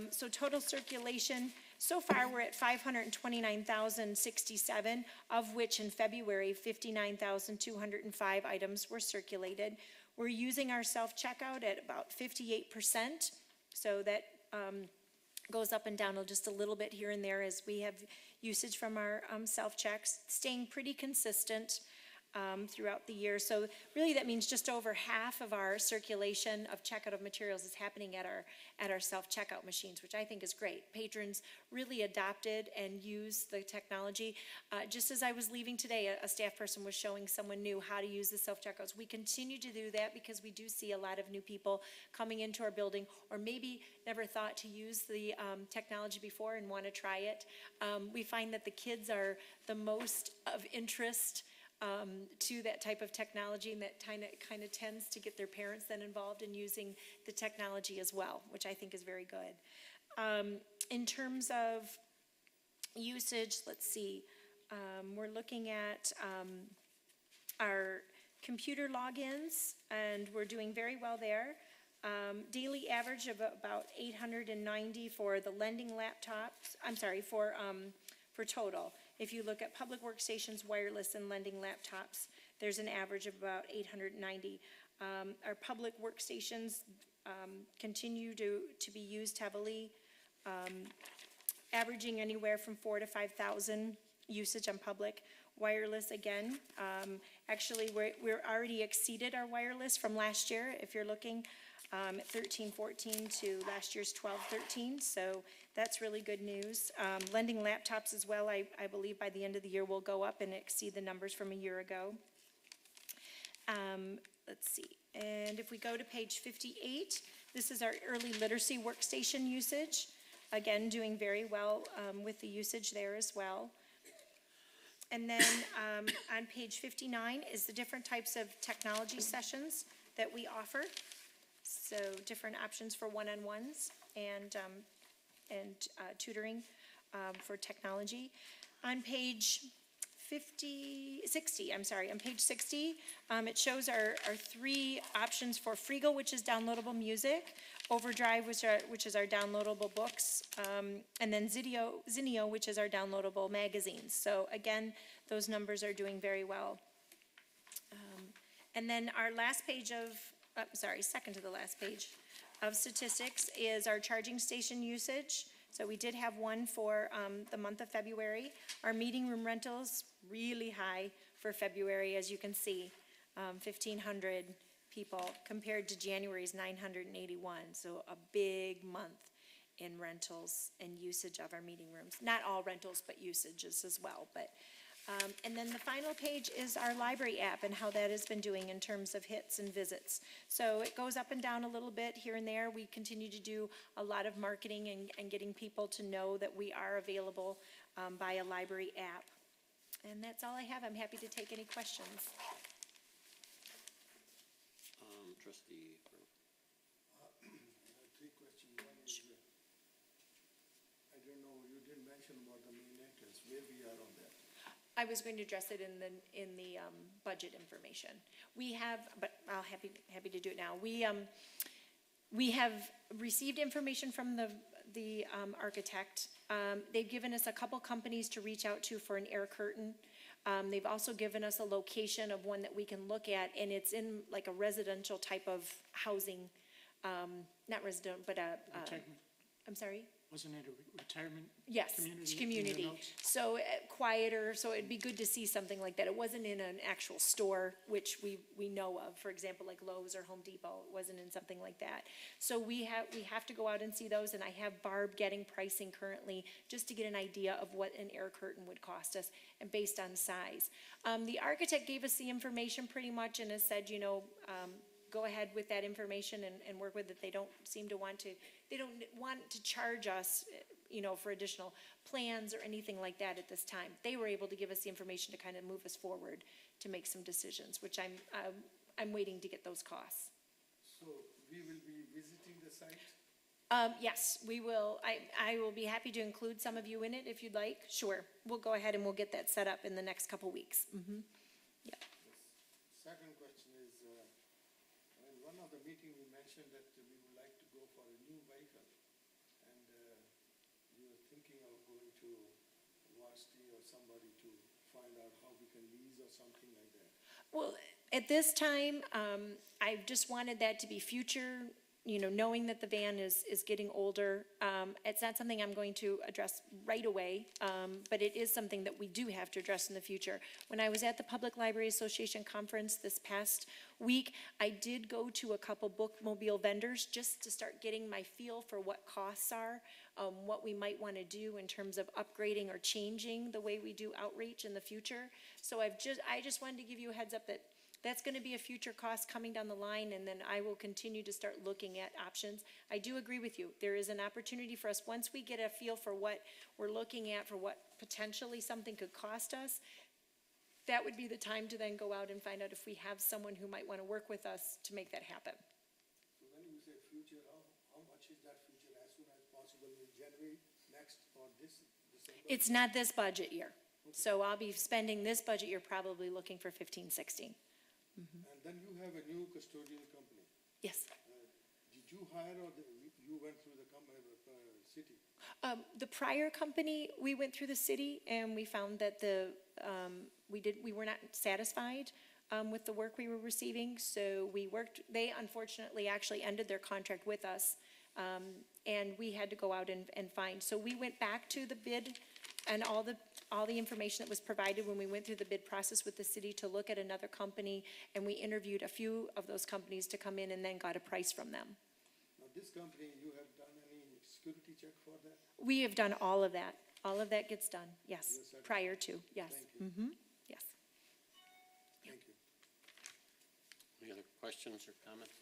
so total circulation, so far we're at 529,067, of which in February 59,205 items were circulated. We're using our self-checkout at about 58%, so that goes up and down just a little bit here and there as we have usage from our self-checks, staying pretty consistent throughout the year. So really that means just over half of our circulation of checkout of materials is happening at our self-checkout machines, which I think is great. Patrons really adopted and used the technology. Just as I was leaving today, a staff person was showing someone new how to use the self-checkouts. We continue to do that because we do see a lot of new people coming into our building, or maybe never thought to use the technology before and want to try it. We find that the kids are the most of interest to that type of technology, and that kind of tends to get their parents then involved in using the technology as well, which I think is very good. In terms of usage, let's see, we're looking at our computer logins, and we're doing very well there. Daily average of about 890 for the lending laptops, I'm sorry, for total. If you look at public workstations, wireless, and lending laptops, there's an average of about 890. Our public workstations continue to be used heavily. averaging anywhere from 4,000 to 5,000 usage on public. Wireless again, actually, we're already exceeded our wireless from last year, if you're looking, at 1314 to last year's 1213, so that's really good news. Lending laptops as well, I believe by the end of the year will go up and exceed the numbers from a year ago. Let's see, and if we go to page 58, this is our early literacy workstation usage. Again, doing very well with the usage there as well. And then on page 59 is the different types of technology sessions that we offer. So different options for one-on-ones and tutoring for technology. On page 60, on page 60, it shows our three options for Frigo, which is downloadable music, Overdrive, which is our downloadable books, and then Zinio, which is our downloadable magazines. So again, those numbers are doing very well. And then our last page of, second to the last page of statistics is our charging station usage. So we did have one for the month of February. Our meeting room rentals, really high for February, as you can see, 1,500 people compared to January's 981. So a big month in rentals and usage of our meeting rooms. Not all rentals, but usages as well. But and then the final page is our library app and how that has been doing in terms of hits and visits. So it goes up and down a little bit here and there. We continue to do a lot of marketing and getting people to know that we are available by a library app. And that's all I have. I'm happy to take any questions. Trustee. I have three questions. One is, I don't know, you didn't mention about the main entrance, where we are on that. I was going to address it in the budget information. We have, but I'll happy to do it now. We have received information from the architect. They've given us a couple companies to reach out to for an air curtain. They've also given us a location of one that we can look at, and it's in like a residential type of housing, not resident, but I'm sorry? Wasn't it a retirement? Yes, community. So quieter, so it'd be good to see something like that. It wasn't in an actual store, which we know of, for example, like Lowe's or Home Depot. It wasn't in something like that. So we have to go out and see those, and I have Barb getting pricing currently just to get an idea of what an air curtain would cost us, and based on size. The architect gave us the information pretty much and has said, go ahead with that information and work with it. They don't want to charge us, for additional plans or anything like that at this time. They were able to give us the information to kind of move us forward to make some decisions, which I'm waiting to get those costs. So we will be visiting the site? Yes, we will. I will be happy to include some of you in it if you'd like. Sure. We'll go ahead and we'll get that set up in the next couple weeks. Mm-hmm. Yeah. Second question is, in one of the meetings we mentioned that we would like to go for a new vehicle, and you were thinking of going to Varsity or somebody to find out how we can lease or something like that. Well, at this time, I just wanted that to be future, knowing that the van is getting older. It's not something I'm going to address right away, but it is something that we do have to address in the future. When I was at the Public Library Association conference this past week, I did go to a couple bookmobile vendors just to start getting my feel for what costs are, what we might want to do in terms of upgrading or changing the way we do outreach in the future. So I just wanted to give you a heads up that that's going to be a future cost coming down the line, and then I will continue to start looking at options. I do agree with you. There is an opportunity for us, once we get a feel for what we're looking at, for what potentially something could cost us, that would be the time to then go out and find out if we have someone who might want to work with us to make that happen. So when you say future, how much is that future? As soon as possible in January next or this December? It's not this budget year. Okay. So I'll be spending this budget year probably looking for 15, 16. Mm-hmm. And then you have a new custodial company. Yes. Did you hire or you went through the city? The prior company, we went through the city and we found that we were not satisfied with the work we were receiving. So they unfortunately actually ended their contract with us And we had to go out and find. So we went back to the bid and all the information that was provided when we went through the bid process with the city to look at another company, and we interviewed a few of those companies to come in and then got a price from them. Now, this company, you have done any security check for that? We have done all of that. All of that gets done, yes, You're satisfied? prior to, yes. Thank you. Yes. Thank you. Any other questions or comments?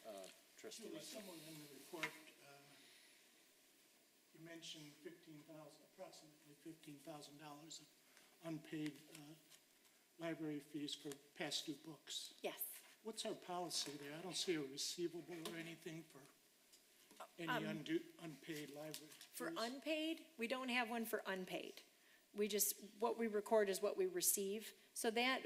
Trustee There was Lester? someone in the report, you mentioned approximately $15,000 of unpaid unpaid fees for past due books. Yes. What's our policy there? I don't see a receivable or anything for any unpaid library For fees. unpaid, we don't have one for unpaid. We just, what we record is what we receive. So that,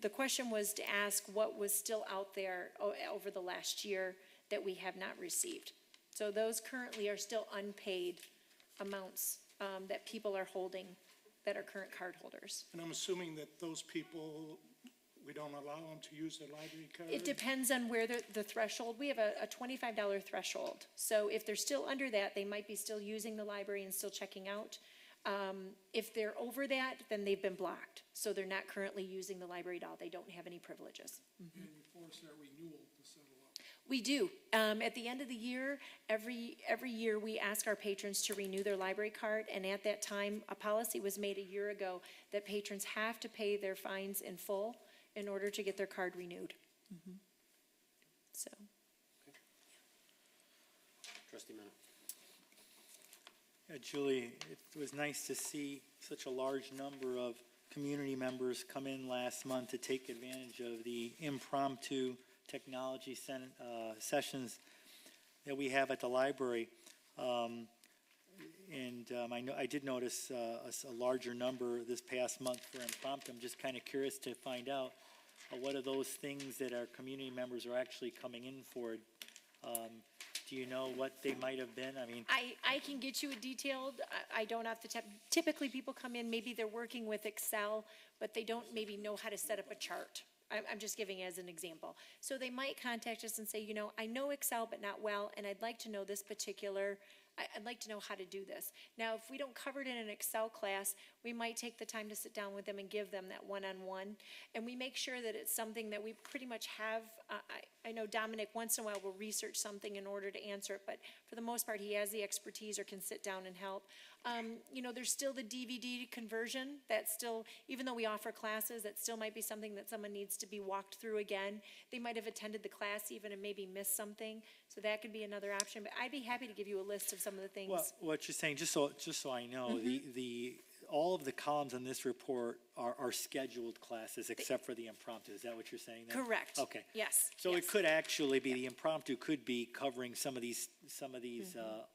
the question was to ask what was still out there over the last year that we have not received. So those currently are still unpaid amounts that people are holding that are current card holders. And I'm assuming that those people, we don't allow them to use their library card? It depends on where the threshold, we have a $25 threshold. So if they're still under that, they might be still using the library and still checking out. If they're over that, then they've been blocked. So they're not currently using the library at all. They don't have any privileges. And you force that renewal to settle up. We do. At the end of the year, every year, we ask our patrons to renew their library card, and at that time, a policy was made a year ago that patrons have to pay their fines in full in order to get their card renewed. So, Trustee Mena? Yeah, Julie, it was nice to see such a large number of community members come in last month to take advantage of the impromptu technology sessions that we have at the library. I did notice a larger number this past month for impromptu. I'm just kind of curious to find out what are those things that our community members are actually coming in for. Do you know what they might have been? I mean, I can get you a detailed, I don't off the top. Typically, people come in, maybe they're working with Excel, but they don't maybe know how to set up a chart. I'm just giving as an example. So they might contact us and say, you know, I know Excel, but not well, and I'd like to know this particular, I'd like to know how to do this. Now, if we don't cover it in an Excel class, we might take the time to sit down with them and give them that one-on-one. And we make sure that it's something that we pretty much have. I know Dominic once in a while will research something in order to answer it, but for the most part, he has the expertise or can sit down and help. You know, there's still the DVD conversion. That's still, even though we offer classes, that still might be something that someone needs to be walked through again. They might have attended the class even and maybe missed something, so that could be another option. But I'd be happy to give you a list of some of the things. well, what you're saying, just so I know, all of the columns in this report are scheduled classes except for the impromptu. Is that what you're saying then? Correct. Okay. Yes. So yes. it could actually be, the impromptu could be covering some of these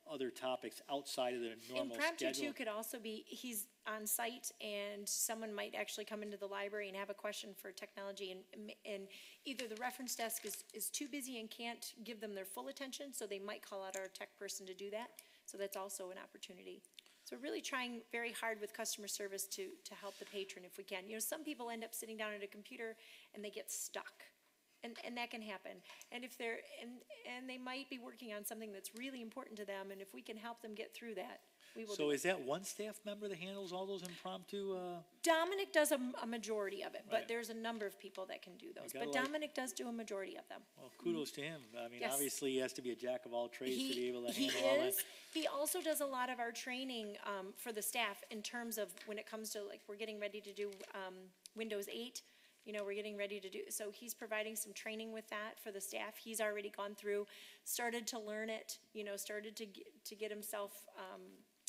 other topics outside of the normal schedule. Impromptu too could also be, he's on site and someone might actually come into the library and have a question for technology and either the reference desk is too busy and can't give them their full attention, so they might call out our tech person to do that. So that's also an opportunity. So we're really trying very hard with customer service to help the patron if we can. You know, some people end up sitting down at a computer and they get stuck. And that can happen. And if they're, and they might be working on something that's really important to them, and if we can help them get through that, we will do So it. is that one staff member that handles all those impromptu? Dominic does a majority of it, but Right. there's a number of people that can do those. gotta But like- Dominic does do a majority of them. Well, kudos to him. I mean, Yes. obviously, he has to be a jack of all trades to be able to He handle all that. is. He also does a lot of our training for the staff in terms of when it comes to, like, we're getting ready to do Windows 8. You know, we're getting ready to do, so he's providing some training with that for the staff. He's already gone through, started to learn it, you know, started to get himself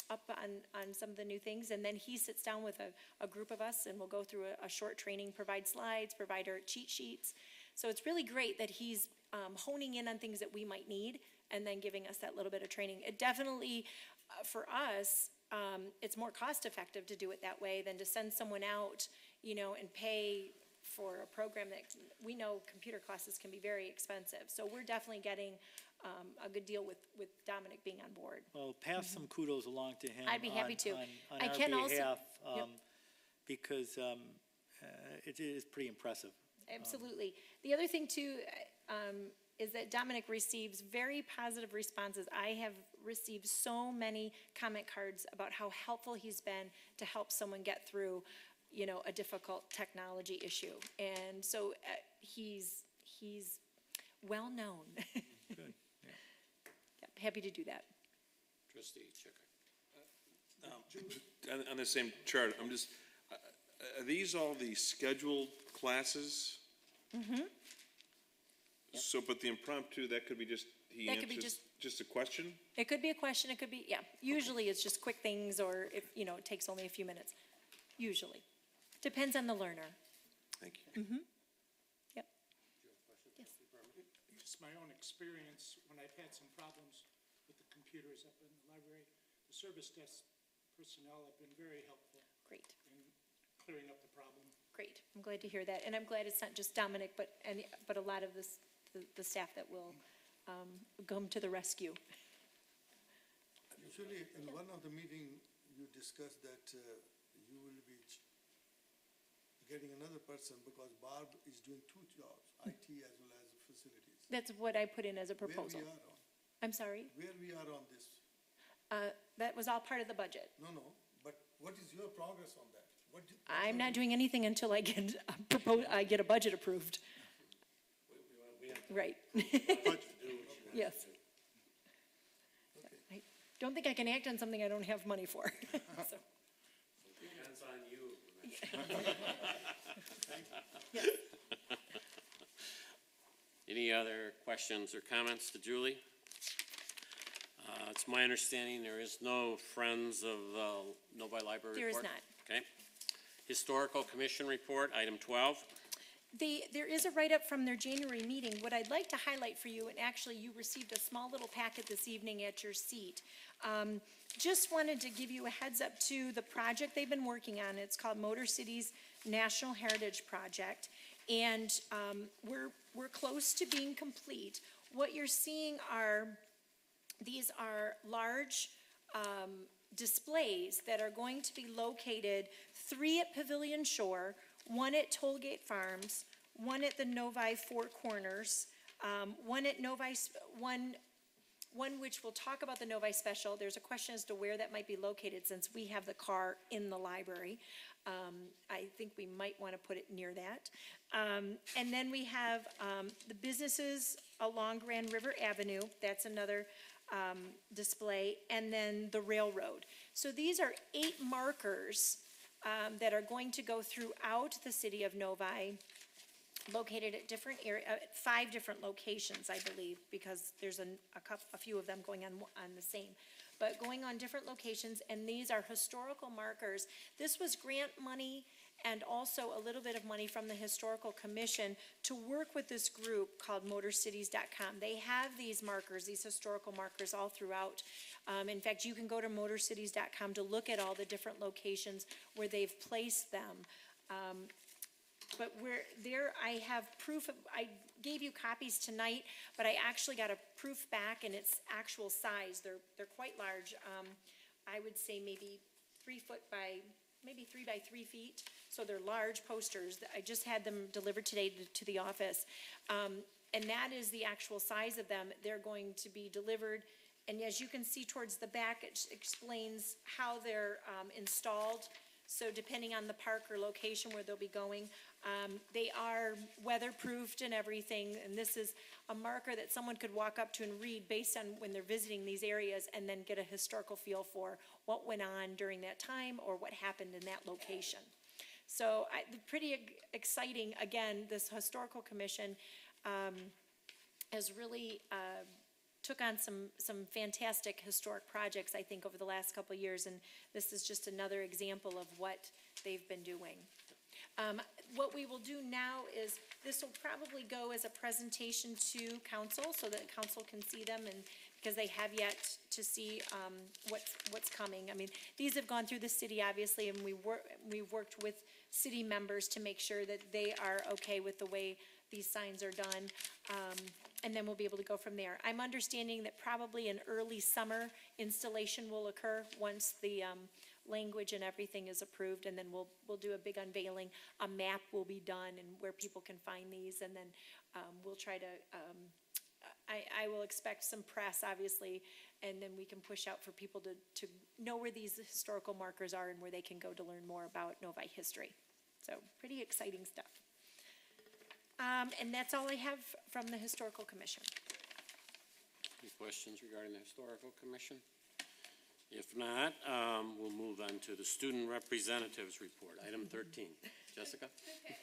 up on some of the new things. And then he sits down with a group of us and we'll go through a short training, provide slides, provide our cheat sheets. So it's really great that he's honing in on things that we might need and then giving us that little bit of training. It definitely, for us, it's more cost effective to do it that way than to send someone out, you know, and pay for a program that we know computer classes can be very expensive. So we're definitely getting a good deal with Dominic being on board. Well, pass some kudos along to him. I'd be happy to. On I our can also- behalf, Yep. because it is pretty impressive. Absolutely. The other thing too, is that Dominic receives very positive responses. I have received so many comment cards about how helpful he's been to help someone get through, you know, a difficult technology issue. And so he's well-known. Good, yeah. Yep, happy to do that. Trustee Chicker. On the same chart, I'm just, are these all the scheduled classes? Mm-hmm. So, but the impromptu, that could be just, he That could be answers, just a question? It could be a question, it could be, yeah, usually it's just quick things, or if, you know, it takes only a few minutes, usually. Depends on the learner. Thank you. Yep. Yes. Just my own experience, when I've had some problems with the computers up in the library, the service desk personnel have been very helpful Great, in clearing up the problem. great. I'm glad to hear that, and I'm glad it's not just Dominic, but a lot of the staff that will come to the rescue. Usually, in one of the meeting, you discussed that you will be getting another person because Barb is doing two jobs, IT as well as facilities. That's what I put in as a Where proposal. we are on, I'm sorry? where we are on this? That was all part of the budget. No, but what is your progress on that? I'm not doing anything until I get I get a budget approved. Right. Yes. I don't think I can act on something I don't have money for. So, Depends on you. yes. Any other questions or comments to Julie? It's my understanding there is no Friends of Novi Library report? There is not. Okay. Historical Commission report, item 12. There is a write-up from their January meeting. What I'd like to highlight for you, and actually you received a small little packet this evening at your seat. Just wanted to give you a heads up to the project they've been working on. It's called Motor Cities National Heritage Project. And we're close to being complete. What you're seeing are, these are large displays that are going to be located, 3 at Pavilion Shore, 1 at Tollgate Farms, 1 at the Novi Four Corners, 1 at Novi, one which we'll talk about the Novi Special. There's a question as to where that might be located since we have the car in the library. I think we might want to put it near that. And then we have the businesses along Grand River Avenue. That's another display, and then the railroad. So these are 8 markers that are going to go throughout the city of Novi, located at different at 5 different locations, I believe, because there's a few of them going on the same. But going on different locations, and these are historical markers. This was grant money and also a little bit of money from the Historical Commission to work with this group called MotorCities.com. They have these markers, these historical markers all throughout. In fact, you can go to MotorCities.com to look at all the different locations where they've placed them. But I have proof, I gave you copies tonight, but I actually got a proof back in its actual size. They're quite large. I would say maybe 3 foot by, maybe 3 by 3 feet. So they're large posters. I just had them delivered today to the office. And that is the actual size of them. They're going to be delivered. And as you can see towards the back, it explains how they're installed. So depending on the park or location where they'll be going, they are weatherproofed and everything. And this is a marker that someone could walk up to and read based on when they're visiting these areas, and then get a historical feel for what went on during that time or what happened in that location. So pretty exciting. Again, this Historical Commission has really took on some fantastic historic projects, I think, over the last couple of years, and this is just another example of what they've been doing. What we will do now is, this will probably go as a presentation to council so that council can see them, and because they have yet to see what's coming. I mean, these have gone through the city, obviously, and we've worked with city members to make sure that they are okay with the way these signs are done. And then we'll be able to go from there. I'm understanding that probably an early summer installation will occur once the language and everything is approved, and then we'll do a big unveiling. A map will be done and where people can find these, and then we'll try to I will expect some press, obviously, and then we can push out for people to know where these historical markers are and where they can go to learn more about Novi history. So, pretty exciting stuff. And that's all I have from the Historical Commission. Any questions regarding the Historical Commission? If not, we'll move on to the Student Representatives Report, item 13. Jessica? Okay.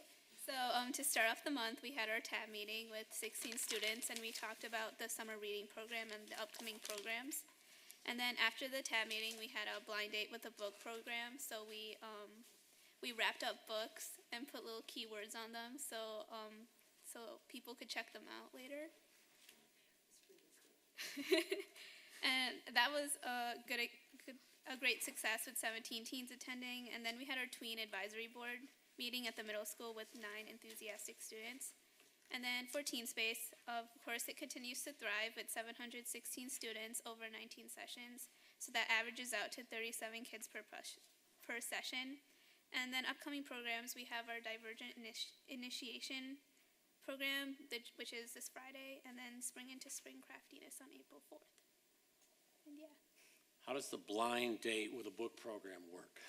So to start off the month, we had our TAB meeting with 16 students, and we talked about the summer reading program and the upcoming programs. And then after the TAB meeting, we had a blind date with the book program. So we wrapped up books and put little keywords on them, so people could check them out later. And that was a great success with 17 teens attending. And then we had our tween advisory board meeting at the middle school with 9 enthusiastic students. And then for Teen Space, of course, it continues to thrive with 716 students over 19 sessions. So that averages out to 37 kids per session. And then upcoming programs, we have our Divergent Initiation program, which is this Friday, and then Spring into Spring Craftiness on April 4th. And yeah. How does the blind date with a book program work?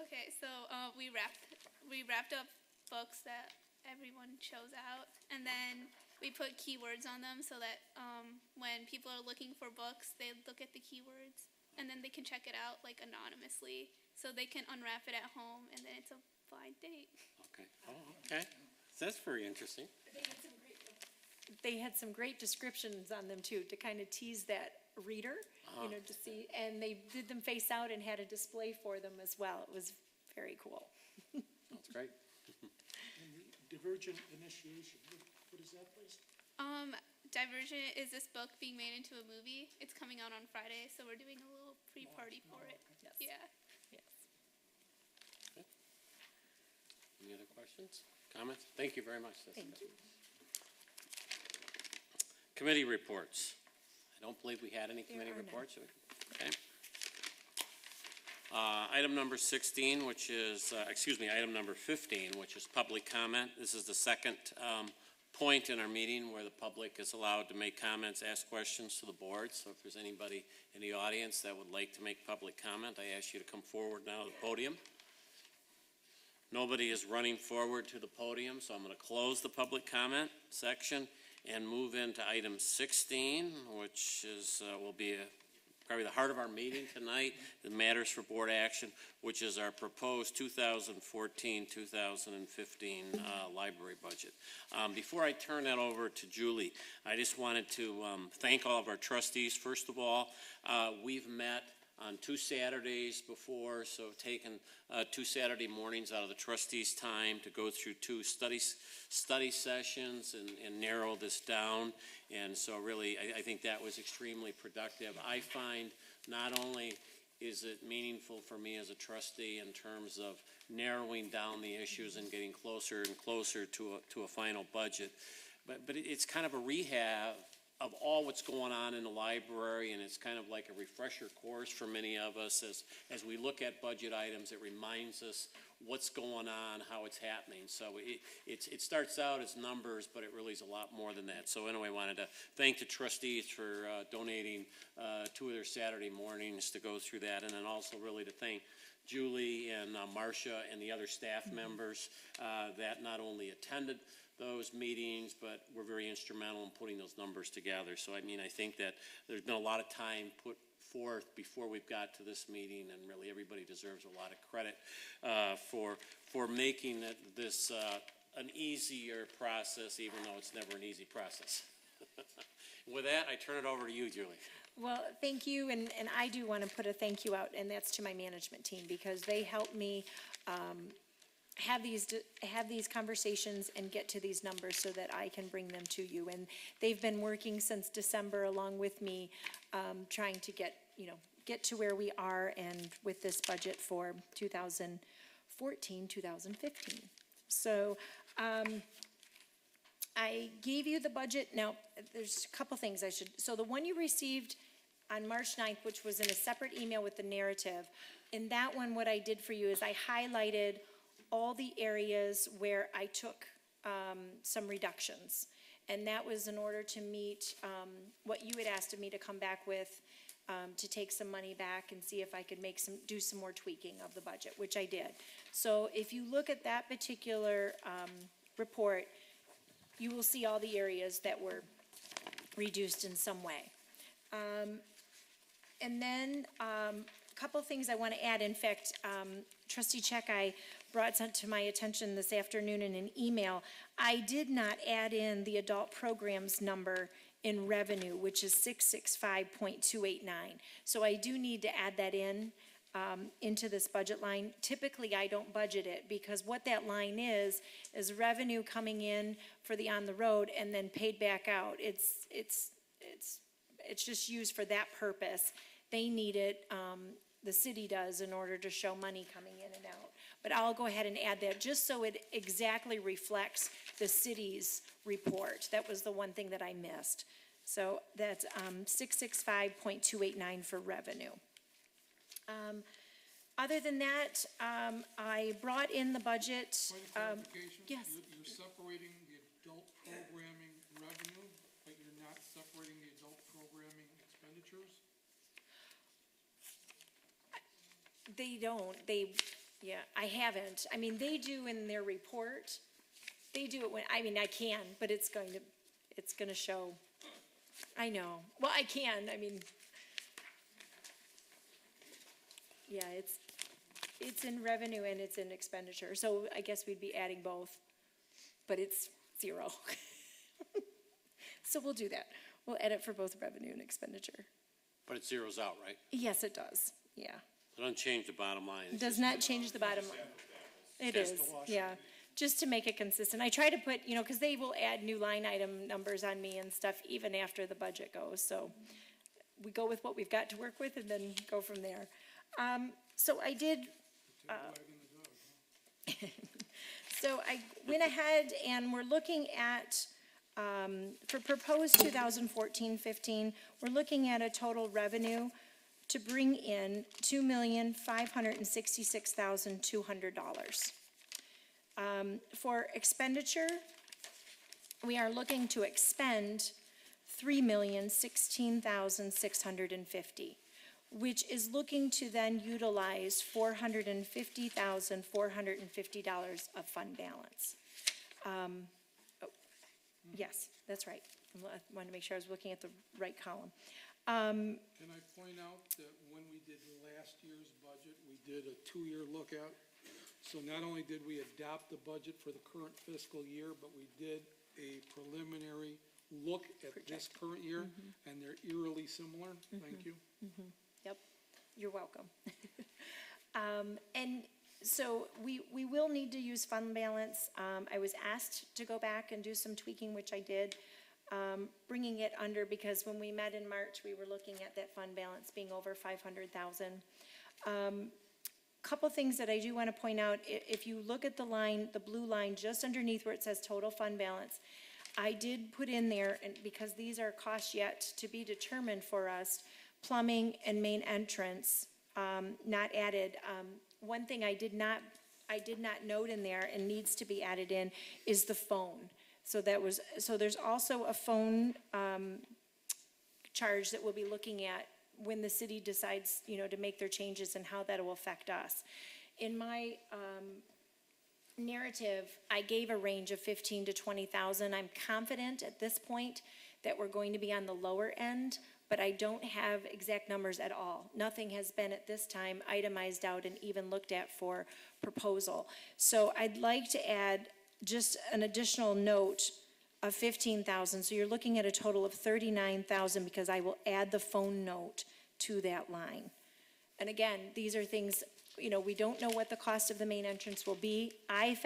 Okay, so we wrapped up books that everyone chose out, and then we put keywords on them so that when people are looking for books, they look at the keywords, and then they can check it out like anonymously, so they can unwrap it at home, and then it's a blind date. Okay. Oh, okay. That's very interesting. They had some great descriptions on them too, to kind of tease that reader, to see, and they did them face out and had a display for them as well. It was very cool. That's great. And the Divergent Initiation, what is that, please? Divergent is this book being made into a movie. It's coming out on Friday, so we're doing a little pre-party for it. Yes. Yeah. Yes. Any other questions, comments? Thank you very much. Thank you. Committee reports. I don't believe we had any There committee are none. reports. Okay. Item number 16, which is, item number 15, which is public comment. This is the second point in our meeting where the public is allowed to make comments, ask questions to the board. So if there's anybody in the audience that would like to make public comment, I ask you to come forward now to the podium. Nobody is running forward to the podium, so I'm going to close the public comment section and move into item 16, which is will be probably the heart of our meeting tonight, the matters for board action, which is our proposed 2014-2015 library budget. Before I turn that over to Julie, I just wanted to thank all of our trustees. First of all, we've met on 2 Saturdays before, so taken 2 Saturday mornings out of the trustees' time to go through 2 study sessions and narrow this down. And so really, I think that was extremely productive. I find not only is it meaningful for me as a trustee in terms of narrowing down the issues and getting closer and closer to a final budget, but it's kind of a rehab of all what's going on in the library, and it's kind of like a refresher course for many of us as we look at budget items. It reminds us what's going on, how it's happening. So it starts out as numbers, but it really is a lot more than that. So anyway, I wanted to thank the trustees for donating 2 of their Saturday mornings to go through that, and then also really to thank Julie and Marcia and the other staff members that not only attended those meetings, but were very instrumental in putting those numbers together. So, I mean, I think that there's been a lot of time put forth before we've got to this meeting, and really everybody deserves a lot of credit for making this an easier process, even though it's never an easy process. With that, I turn it over to you, Julie. Well, thank you, and I do want to put a thank you out, and that's to my management team, because they helped me have these conversations and get to these numbers so that I can bring them to you. And they've been working since December along with me, trying to get to where we are and with this budget for 2014, 2015. So I gave you the budget. Now, there's a couple things so the one you received on March 9th, which was in a separate email with the narrative, in that one, what I did for you is I highlighted all the areas where I took some reductions. And that was in order to meet, what you had asked of me to come back with, to take some money back and see if I could do some more tweaking of the budget, which I did. So if you look at that particular, report, you will see all the areas that were reduced in some way. And then, a couple things I want to add. In fact, Trustee Check, I brought to my attention this afternoon in an email. I did not add in the adult programs number in revenue, which is 665.289. So I do need to add that in, into this budget line. Typically, I don't budget it, because what that line is revenue coming in for the on the road and then paid back out. It's just used for that purpose. They need it, the city does, in order to show money coming in and out. But I'll go ahead and add that, just so it exactly reflects the city's report. That was the one thing that I missed. So that's 665.289 for revenue. Other than that, I brought in the budget. Point of clarification? Yes. You're separating the adult programming revenue, but you're not separating the adult programming expenditures? They don't, yeah, I haven't. I mean, they do in their report. They do it when, I mean, I can, but it's gonna show. I know. Well, I can, I mean. Yeah, it's in revenue and it's in expenditure, so I guess we'd be adding both, but it's zero. So we'll do that. We'll edit for both revenue and expenditure. But it zeroes out, right? Yes, it does, yeah. It doesn't change the bottom line. It does not change the bottom line. It Just is, yeah, just to make it consistent. I try to put, because they will add new line item numbers on me and stuff even after the budget goes, so we go with what we've got to work with and then go from there. So I did, so I went ahead and we're looking at, for proposed 2014-15, we're looking at a total revenue to bring in $2,566,200. For expenditure, we are looking to expend $3,016,650, which is looking to then utilize $450,450 of fund balance. Yes, that's right. I wanted to make sure I was looking at the right column. Can I point out that when we did last year's budget, we did a 2-year lookout? So not only did we adopt the budget for the current fiscal year, but we did a preliminary look at this current year, and they're eerily similar. Thank you. Yep, you're welcome. And so we will need to use fund balance. I was asked to go back and do some tweaking, which I did, bringing it under, because when we met in March, we were looking at that fund balance being over 500,000. Couple things that I do want to point out. If you look at the line, the blue line just underneath where it says total fund balance, I did put in there, and because these are costs yet to be determined for us, plumbing and main entrance, not added. One thing I did not note in there and needs to be added in is the phone. So there's also a phone charge that we'll be looking at when the city decides, to make their changes and how that will affect us. In my narrative, I gave a range of 15 to 20,000. I'm confident at this point that we're going to be on the lower end, but I don't have exact numbers at all. Nothing has been at this time itemized out and even looked at for proposal. So I'd like to add just an additional note of 15,000. So you're looking at a total of 39,000, because I will add the phone note to that line. And again, these are things, we don't know what the cost of the main entrance will be. I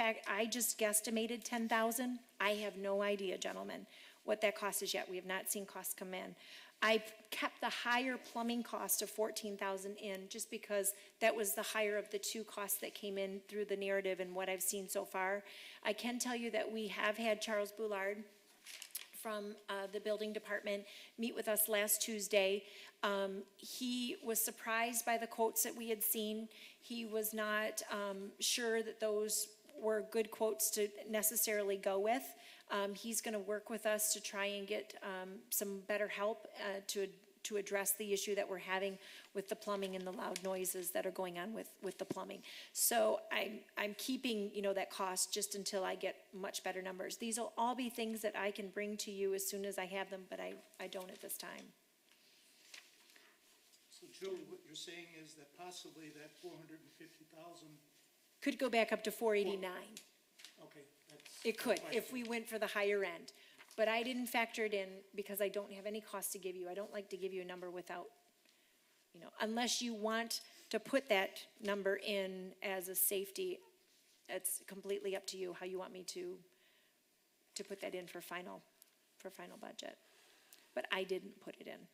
just guesstimated 10,000. I have no idea, gentlemen, what that cost is yet. We have not seen costs come in. I kept the higher plumbing cost of 14,000 in, just because that was the higher of the two costs that came in through the narrative and what I've seen so far. I can tell you that we have had Charles Boulard from the building department meet with us last Tuesday. He was surprised by the quotes that we had seen. He was not sure that those were good quotes to necessarily go with. He's gonna work with us to try and get, some better help, to address the issue that we're having with the plumbing and the loud noises that are going on with the plumbing. So I'm keeping, that cost just until I get much better numbers. These will all be things that I can bring to you as soon as I have them, but I don't at this time. So Julie, what you're saying is that possibly that 450,000, Could go back up to 489. okay, that's. It could, my if we went for the higher end. But I didn't factor it in because I don't have any cost to give you. I don't like to give you a number without, unless you want to put that number in as a safety, it's completely up to you how you want me to put that in for final budget. But I didn't put it in.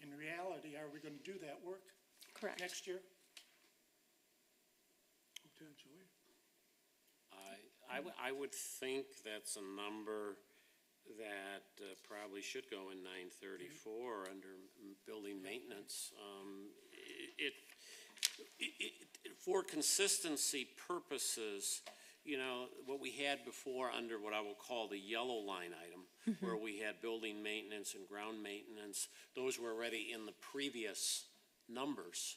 In reality, are we gonna do that work Correct. next year? Potentially. I would think that's a number that probably should go in 934 under building maintenance. For consistency purposes, what we had before under what I will call the yellow line item, where we had building maintenance and ground maintenance, those were already in the previous numbers.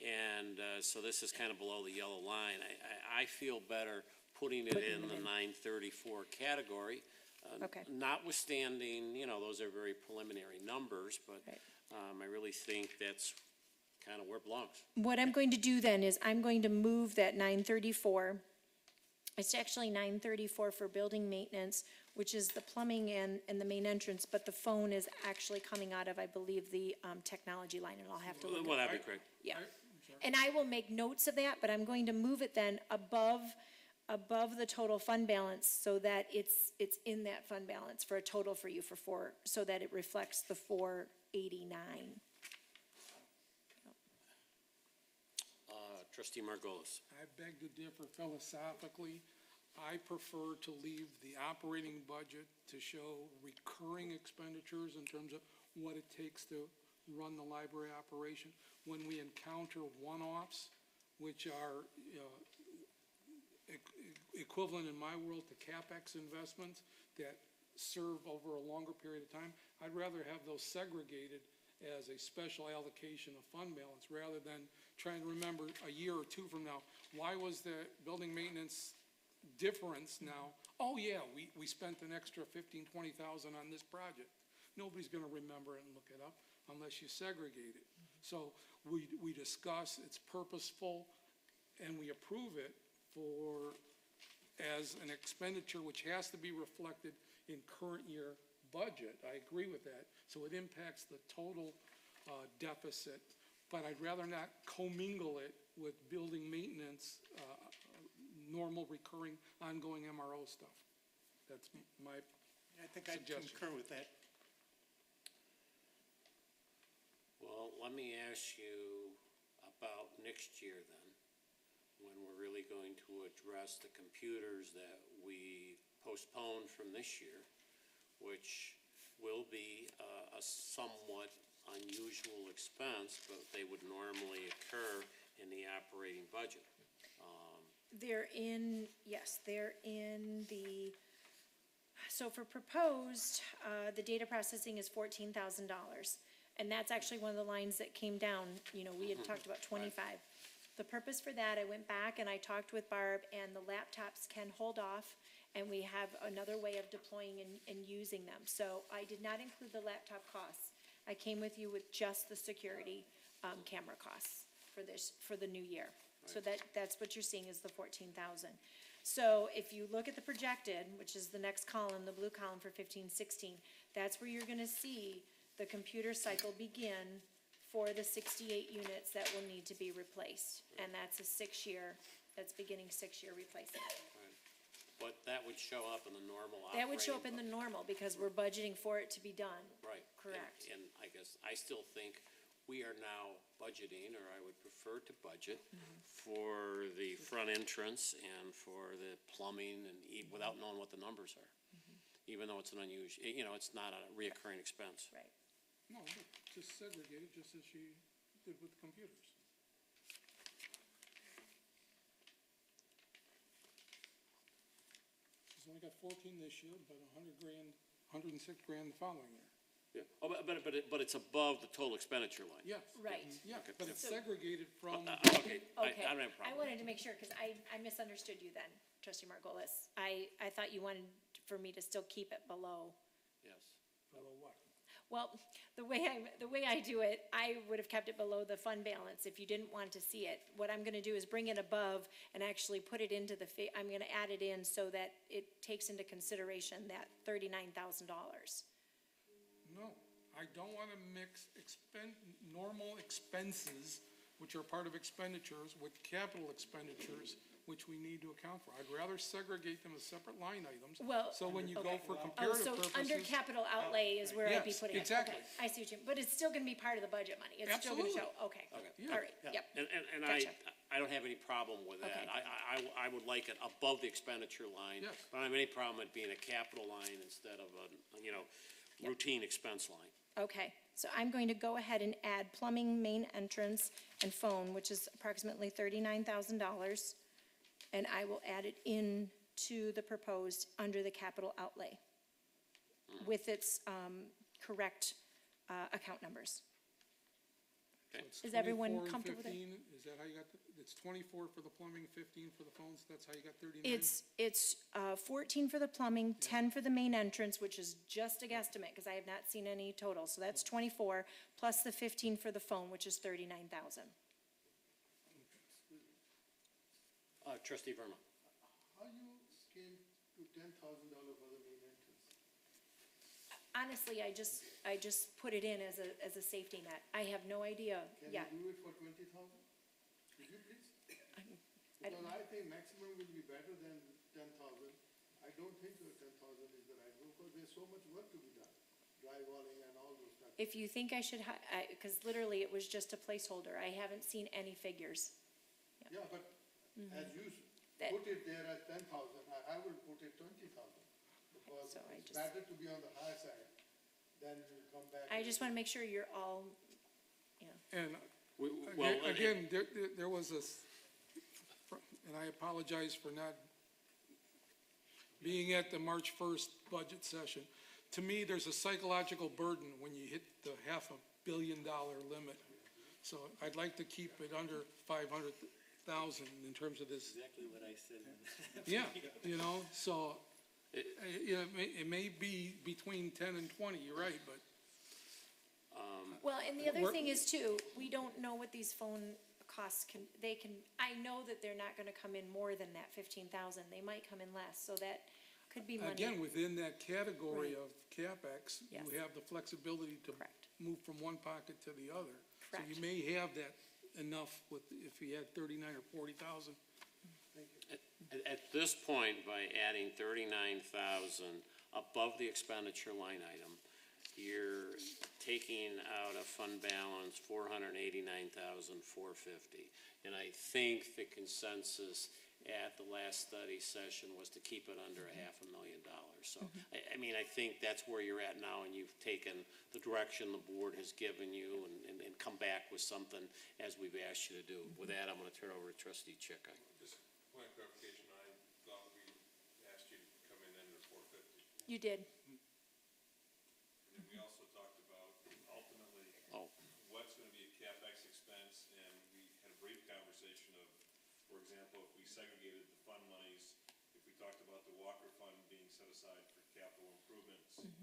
And so this is kind of below the yellow line. I feel better putting it in the 934 category. Okay. Notwithstanding, those are very preliminary numbers, but Right. I really think that's kind of where it belongs. What I'm going to do then is I'm going to move that 934. It's actually 934 for building maintenance, which is the plumbing and the main entrance, but the phone is actually coming out of, I believe, the technology line, and I'll have to look at Well, that'd be correct. Yeah. And I will make notes of that, but I'm going to move it then above the total fund balance so that it's in that fund balance for a total for you so that it reflects the 489. Trustee Margolis. I beg to differ philosophically. I prefer to leave the operating budget to show recurring expenditures in terms of what it takes to run the library operation. When we encounter one-offs, which are equivalent in my world to CapEx investments that serve over a longer period of time, I'd rather have those segregated as a special allocation of fund balance rather than trying to remember a year or two from now, why was the building maintenance difference now? Oh yeah, we spent an extra 15,000-20,000 on this project. Nobody's gonna remember it and look it up unless you segregate it. So we discuss, it's purposeful, and we approve it as an expenditure which has to be reflected in current year budget. I agree with that. So it impacts the total deficit, but I'd rather not commingle it with building maintenance, normal, recurring, ongoing MRO stuff. That's my I think I'd suggestion. concur with that. Well, let me ask you about next year then, when we're really going to address the computers that we postponed from this year, which will be a somewhat unusual expense, but they would normally occur in the operating budget. They're in the, so for proposed, the data processing is $14,000. And that's actually one of the lines that came down, we had talked about 25. The purpose for that, I went back and I talked with Barb, and the laptops can hold off, and we have another way of deploying and using them. So I did not include the laptop costs. I came with you with just the security camera costs for the new year. So that's what you're seeing is the 14,000. So if you look at the projected, which is the next column, the blue column for 15-16, that's where you're gonna see the computer cycle begin for the 68 units that will need to be replaced. And that's that's beginning 6-year replacement. But that would show up in the normal operating. That would show up in the normal because we're budgeting for it to be done. Right. Correct. And I guess, I still think we are now budgeting, or I would prefer to budget for the front entrance and for the plumbing and without knowing what the numbers are. Even though it's an unusual, it's not a reoccurring expense. Right. No, just segregate it, just as she did with computers. So I got 14 this year, but 100 grand, 106 grand the following year. Yeah. Oh, but it's above the total expenditure line. Yes. Right. Yeah, Okay. but it's segregated from, Okay, Okay. I don't have a I problem. wanted to make sure, because I misunderstood you then, trustee Margolis. I thought you wanted for me to still keep it below. Yes. below what? Well, the way I do it, I would have kept it below the fund balance if you didn't want to see it. What I'm gonna do is bring it above and actually put it into the, I'm gonna add it in so that it takes into consideration that $39,000. No, I don't want to mix normal expenses, which are part of expenditures, with capital expenditures, which we need to account for. I'd rather segregate them as separate line items. Well, So when you go okay. for Oh, comparative so purposes. under capital outlay is where I'd be Yes, putting it. exactly. Okay, I see what you, but it's still gonna be part of the budget money. It's still gonna show, okay. Yeah. All right, yep. And Gotcha. I don't have any problem with that. Okay. I would like it above the expenditure line. Yes. But I don't have any problem with being a capital line instead of a, routine expense line. Okay, so I'm going to go ahead and add plumbing, main entrance, and phone, which is approximately $39,000. And I will add it in to the proposed under the capital outlay with its correct account numbers. Okay. It's Is everyone 24 and comfortable with it? 15, is that how you got, it's 24 for the plumbing, 15 for the phones, that's how you got 39? It's 14 for the plumbing, 10 for the main entrance, which is just a guesstimate, because I have not seen any total, so that's 24, plus the 15 for the phone, which is 39,000. Trustee Verma. How you scale to $10,000 for the main entrance? Honestly, I just put it in as a safety net. I have no idea Can yet. you do it for 20,000? Could you please? I Because don't- I think maximum will be better than 10,000. I don't think that 10,000 is the right move, because there's so much work to be done, drywalling and all those stuff. If you think I should, because literally it was just a placeholder. I haven't seen any figures. Yeah, but as you That- put it there at 10,000, I will put it 20,000. Because So I it's just- better to be on the higher side than you come back. I just want to make sure you're all, And Well, again, there was and I apologize for not being at the March 1st budget session. To me, there's a psychological burden when you hit the $500 million limit. So I'd like to keep it under 500,000 in terms of this. Exactly what I said. Yeah, so it may be between 10 and 20, you're right, but well, and the other We're- thing is too, we don't know what these phone costs I know that they're not going to come in more than that 15,000. They might come in less, so that could be money. again, within that category Right. of CapEx, Yes. you have the flexibility to Correct. move from one pocket to the other. So Correct. you may have that enough if you had 39 or 40,000. At this point, by adding 39,000 above the expenditure line item, you're taking out of fund balance 489,450. And I think the consensus at the last study session was to keep it under $500,000. So, I think that's where you're at now, and you've taken the direction the board has given you and come back with something as we've asked you to do. With that, I'm gonna turn it over to trustee Chick. Just point of clarification, I thought we asked you to come in under 450. You did. And then we also talked about ultimately Oh, what's gonna be a CapEx expense, and we had a brief conversation of, for example, if we segregated the fund monies, if we talked about the Walker Fund being set aside for capital improvements and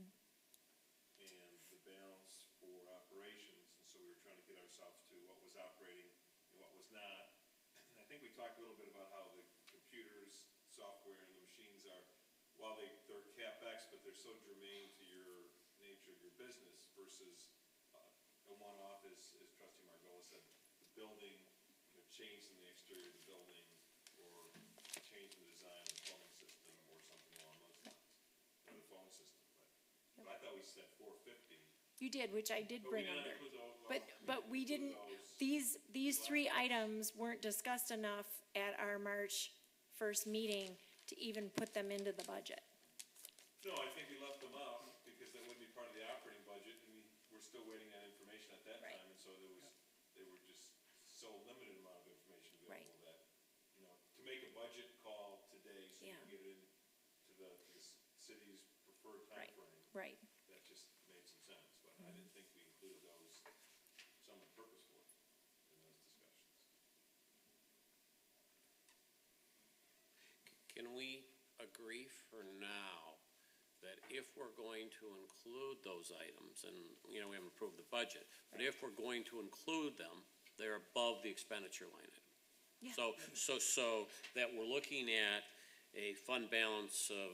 the balance for operations, and so we were trying to get ourselves to what was operating and what was not. And I think we talked a little bit about how the computers, software, and the machines are, while they're CapEx, but they're so germane to your nature of your business versus a one-off, as trustee Margolis said, the building, changing the exterior of the building, or changing the design of the plumbing system, or something along those lines, or the phone system, but I thought we said 450. You did, which I did But we bring didn't under. include those. But we didn't, those- these three items weren't discussed enough at our March 1st meeting to even put them into the budget. No, I think we left them out, because that wouldn't be part of the operating budget, and we're still waiting on information at that Right. time, and so they were just so limited amount of information Right. available that, to make a budget call today, so we Yeah. can get it into the Right. That just made some sense, but I didn't think we included those somewhat purposefully in those discussions. Can we agree for now that if we're going to include those items, and, we haven't approved the budget, but if we're going to include them, they're above the expenditure line item? Yeah. So that we're looking at a fund balance of,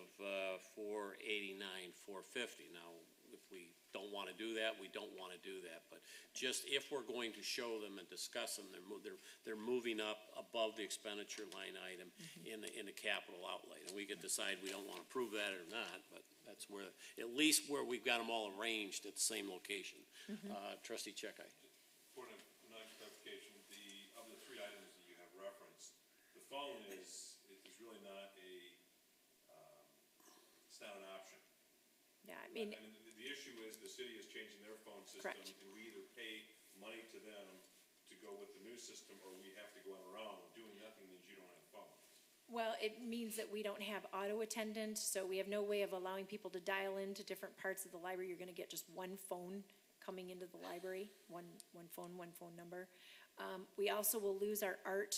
489, 450. Now, if we don't want to do that, we don't want to do that, but just if we're going to show them and discuss them, they're moving up above the expenditure line item in the capital outlay. And we could decide we don't want to prove that or not, but that's where, at least where we've got them all arranged at the same location. Trustee Checkeye. Point of clarification, of the three items that you have referenced, the phone is really not it's not an option. Yeah, I mean, The issue is the city is changing their phone system. Correct. And we either pay money to them to go with the new system, or we have to go on our own. Doing nothing means you don't have phones. well, it means that we don't have auto attendant, so we have no way of allowing people to dial into different parts of the library. You're gonna get just one phone coming into the library, one phone number. We also will lose our art,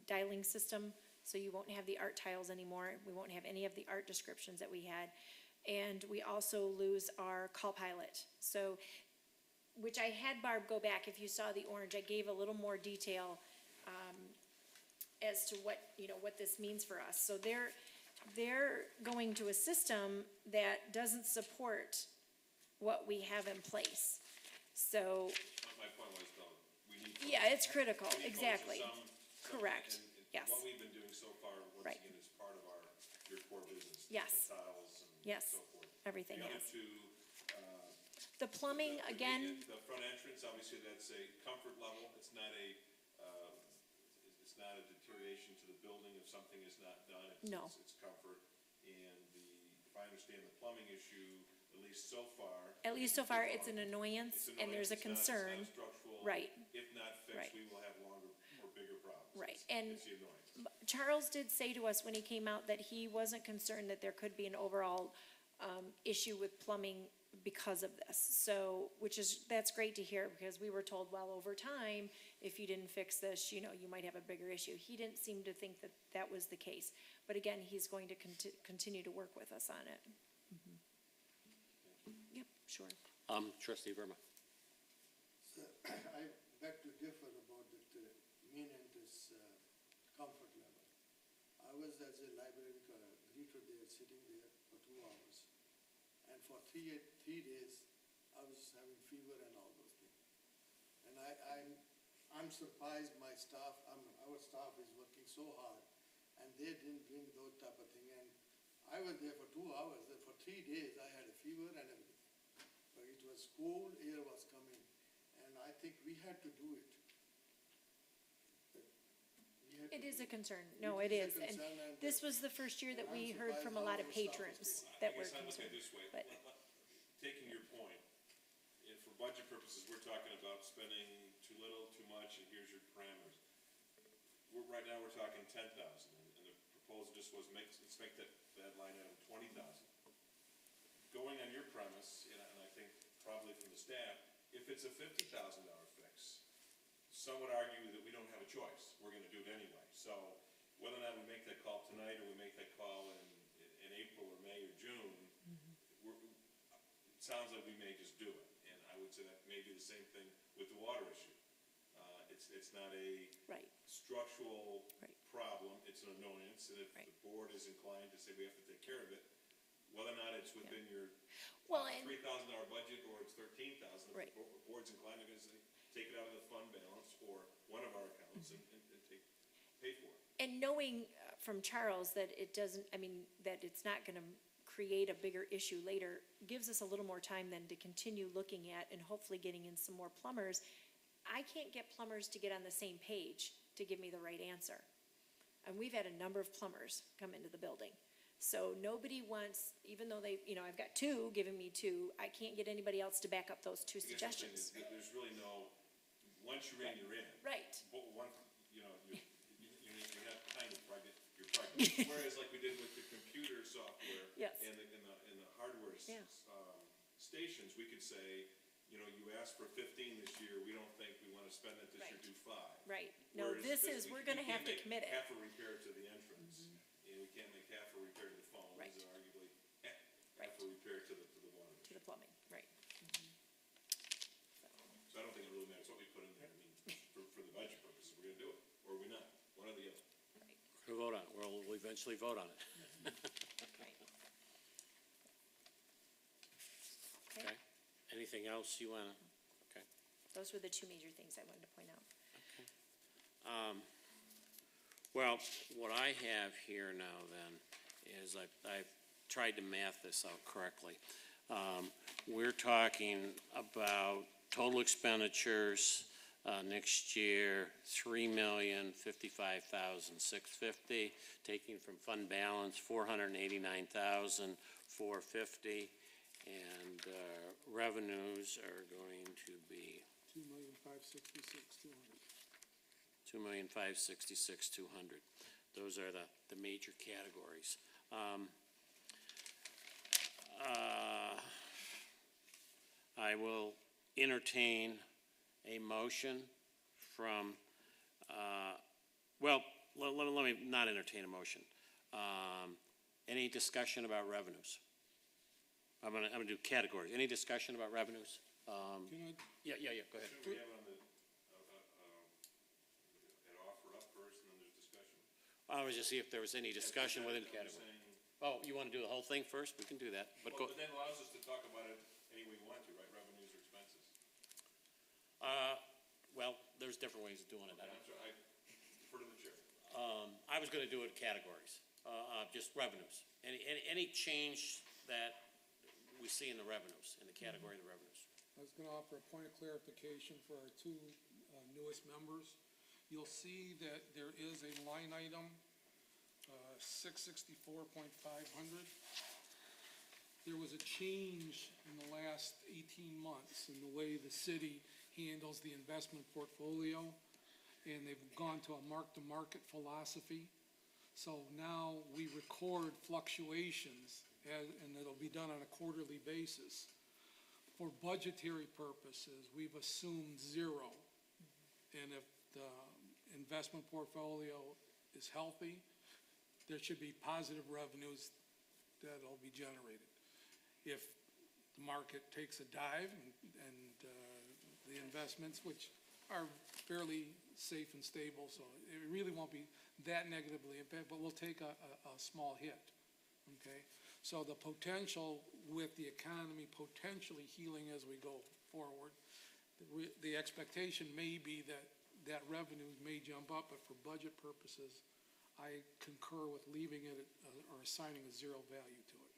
dialing system, so you won't have the art tiles anymore. We won't have any of the art descriptions that we had. And we also lose our call pilot. So, which I had Barb go back, if you saw the orange, I gave a little more detail, as to what, what this means for us. So they're going to a system that doesn't support what we have in place. So, My point was, though, we need. yeah, it's critical, We need phones exactly. in some- Correct. and Yes. What we've been doing so far, once Right. again, is part of your core business. Yes. The tiles and Yes. so forth. Everything The other is. two, The plumbing, the again, maintenance, the front entrance, obviously, that's a comfort level. It's not a deterioration to the building if something is not done. No. It's comfort. And if I understand the plumbing issue, at least so far. it's an annoyance, and there's a concern. It's not structural. Right. If not Right. fixed, we will have longer or bigger problems. Right, It's- and- It's the annoyance. Charles did say to us when he came out that he wasn't concerned that there could be an overall, issue with plumbing because of this. So, that's great to hear, because we were told, well, over time, if you didn't fix this, you might have a bigger issue. He didn't seem to think that that was the case. But again, he's going to continue to work with us on it. Yep, sure. Trustee Verma. I beg to differ about the maintenance comfort level. I was as a library greeter there, sitting there for 2 hours. And for three days, I was having fever and all those things. And I'm surprised our staff is working so hard, and they didn't bring those type of thing. And I was there for 2 hours, and for 3 days, I had a fever and everything. But it was cold, air was coming, and I think we had to do it. It is a concern. No, it is. And concern, and this was the first year that I'm we heard from a lot of surprised how our staff patrons is that I were guess I look at concerned. it this way, But- taking your point, and for budget purposes, we're talking about spending too little, too much, and here's your parameters. Right now, we're talking 10,000, and the proposal just was let's make that line item 20,000. Going on your premise, and I think probably from the staff, if it's a $50,000 fix, some would argue that we don't have a choice, we're gonna do it anyway. So whether or not we make that call tonight, or we make that call in April or May or June, it sounds like we may just do it. And I would say that may be the same thing with the water issue. It's not a Right. structural Right. problem, it's an annoyance, and if Right. the board is inclined to say we have to take care of it, whether or not it's within your Well, and- $3,000 budget or it's 13,000, Right. if the board's inclined, they're gonna say, take it out of the fund balance or one of our accounts and pay for it. And knowing from Charles that that it's not gonna create a bigger issue later, gives us a little more time then to continue looking at and hopefully getting in some more plumbers. I can't get plumbers to get on the same page to give me the right answer. And we've had a number of plumbers come into the building. So nobody wants, even though I've got two giving me two, I can't get anybody else to back up those two I guess what I'm saying suggestions. is there's really once you're in, you're in. Right. But you're not kind of pregnant, you're pregnant. Whereas like we did with the computer software Yes. and the hardware Yeah. limitations, we could say, you know, you asked for 15 this year, we don't think we want to spend it this year, Right. do 5. Right. No, Whereas this is, we we're gonna can't have to make commit it. half a repair to the entrance, and we can't make half a repair to the phones, Right. or arguably half Right. a repair to the water. To the plumbing, right. So I don't think it really matters what we put in there, I mean, for the budget purposes, we're gonna do it, or we're not, one or the other. We'll vote on it. We'll eventually vote on it. Right. Okay? Anything else you wanna? Okay. Those were the two major things I wanted to point out. Well, what I have here now then is I've tried to math this out correctly. We're talking about total expenditures, next year, $3,055,650, taking from fund balance, $489,450, and, revenues are going to be 2,566,200. $2,566,200. Those are the major categories. I will entertain a motion from, well, let me not entertain a motion. Any discussion about revenues? I'm gonna do categories. Any discussion about revenues? Can I, Yeah, go ahead. Should we have on the, an offer up first, and then there's discussion? I was just see if there was any discussion within category. Oh, you want to do the whole thing first? We can do that, but go, Well, but that allows us to talk about it any way we want to, right, revenues or expenses? well, there's different ways of doing it. I don't, I defer to the chair. I was gonna do it categories, just revenues. Any change that we see in the revenues, in the category of the revenues. I was going to offer a point of clarification for our two newest members. You'll see that there is a line item, 664,500. There was a change in the last 18 months in the way the city handles the investment portfolio, and they've gone to a mark-to-market philosophy. So now we record fluctuations, and it'll be done on a quarterly basis. For budgetary purposes, we've assumed 0. And if the investment portfolio is healthy, there should be positive revenues that'll be generated. If the market takes a dive and the investments, which are fairly safe and stable, so it really won't be that negatively impacted, but we'll take a small hit, okay? So the potential with the economy potentially healing as we go forward, the expectation may be that revenues may jump up, but for budget purposes, I concur with leaving it or assigning a 0 value to it.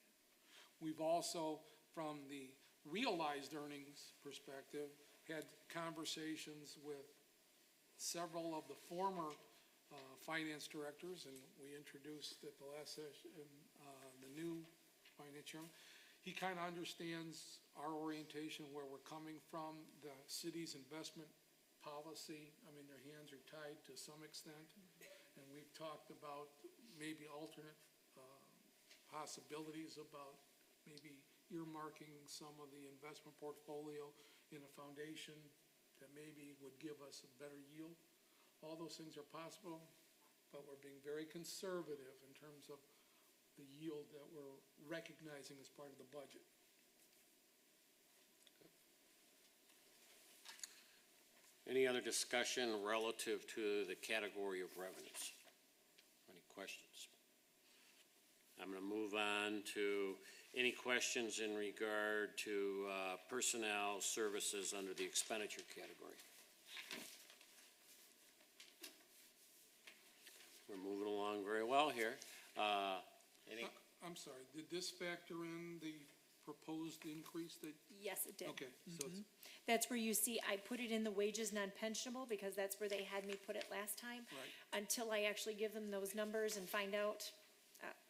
We've also, from the realized earnings perspective, had conversations with several of the former finance directors, and we introduced at the last session the new finance chairman. He kind of understands our orientation, where we're coming from, the city's investment policy. I mean, their hands are tied to some extent, and we've talked about maybe alternate possibilities about maybe earmarking some of the investment portfolio in a foundation that maybe would give us a better yield. All those things are possible, but we're being very conservative in terms of the yield that we're recognizing as part of the budget. Any other discussion relative to the category of revenues? Any questions? I'm going to move on to any questions in regard to personnel services under the expenditure category. We're moving along very well here. Any? I'm sorry, did this factor in the proposed increase that, Yes, it did. okay, so it's, That's where you see, I put it in the wages non-pensionable, because that's where they had me put it last time. Right. Until I actually give them those numbers and find out,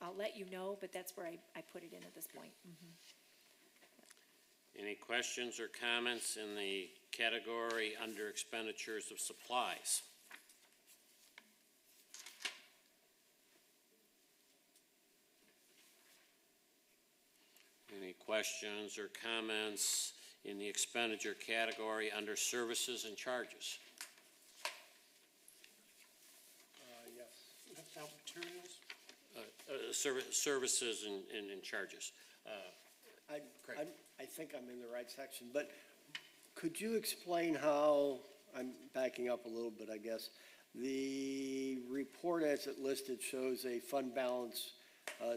I'll let you know, but that's where I put it in at this point. Any questions or comments in the category under expenditures of supplies? Any questions or comments in the expenditure category under services and charges? Yes. Health materials? Services and charges. I think I'm in the right section, but could you explain how, I'm backing up a little bit, I guess. The report as it listed shows a fund balance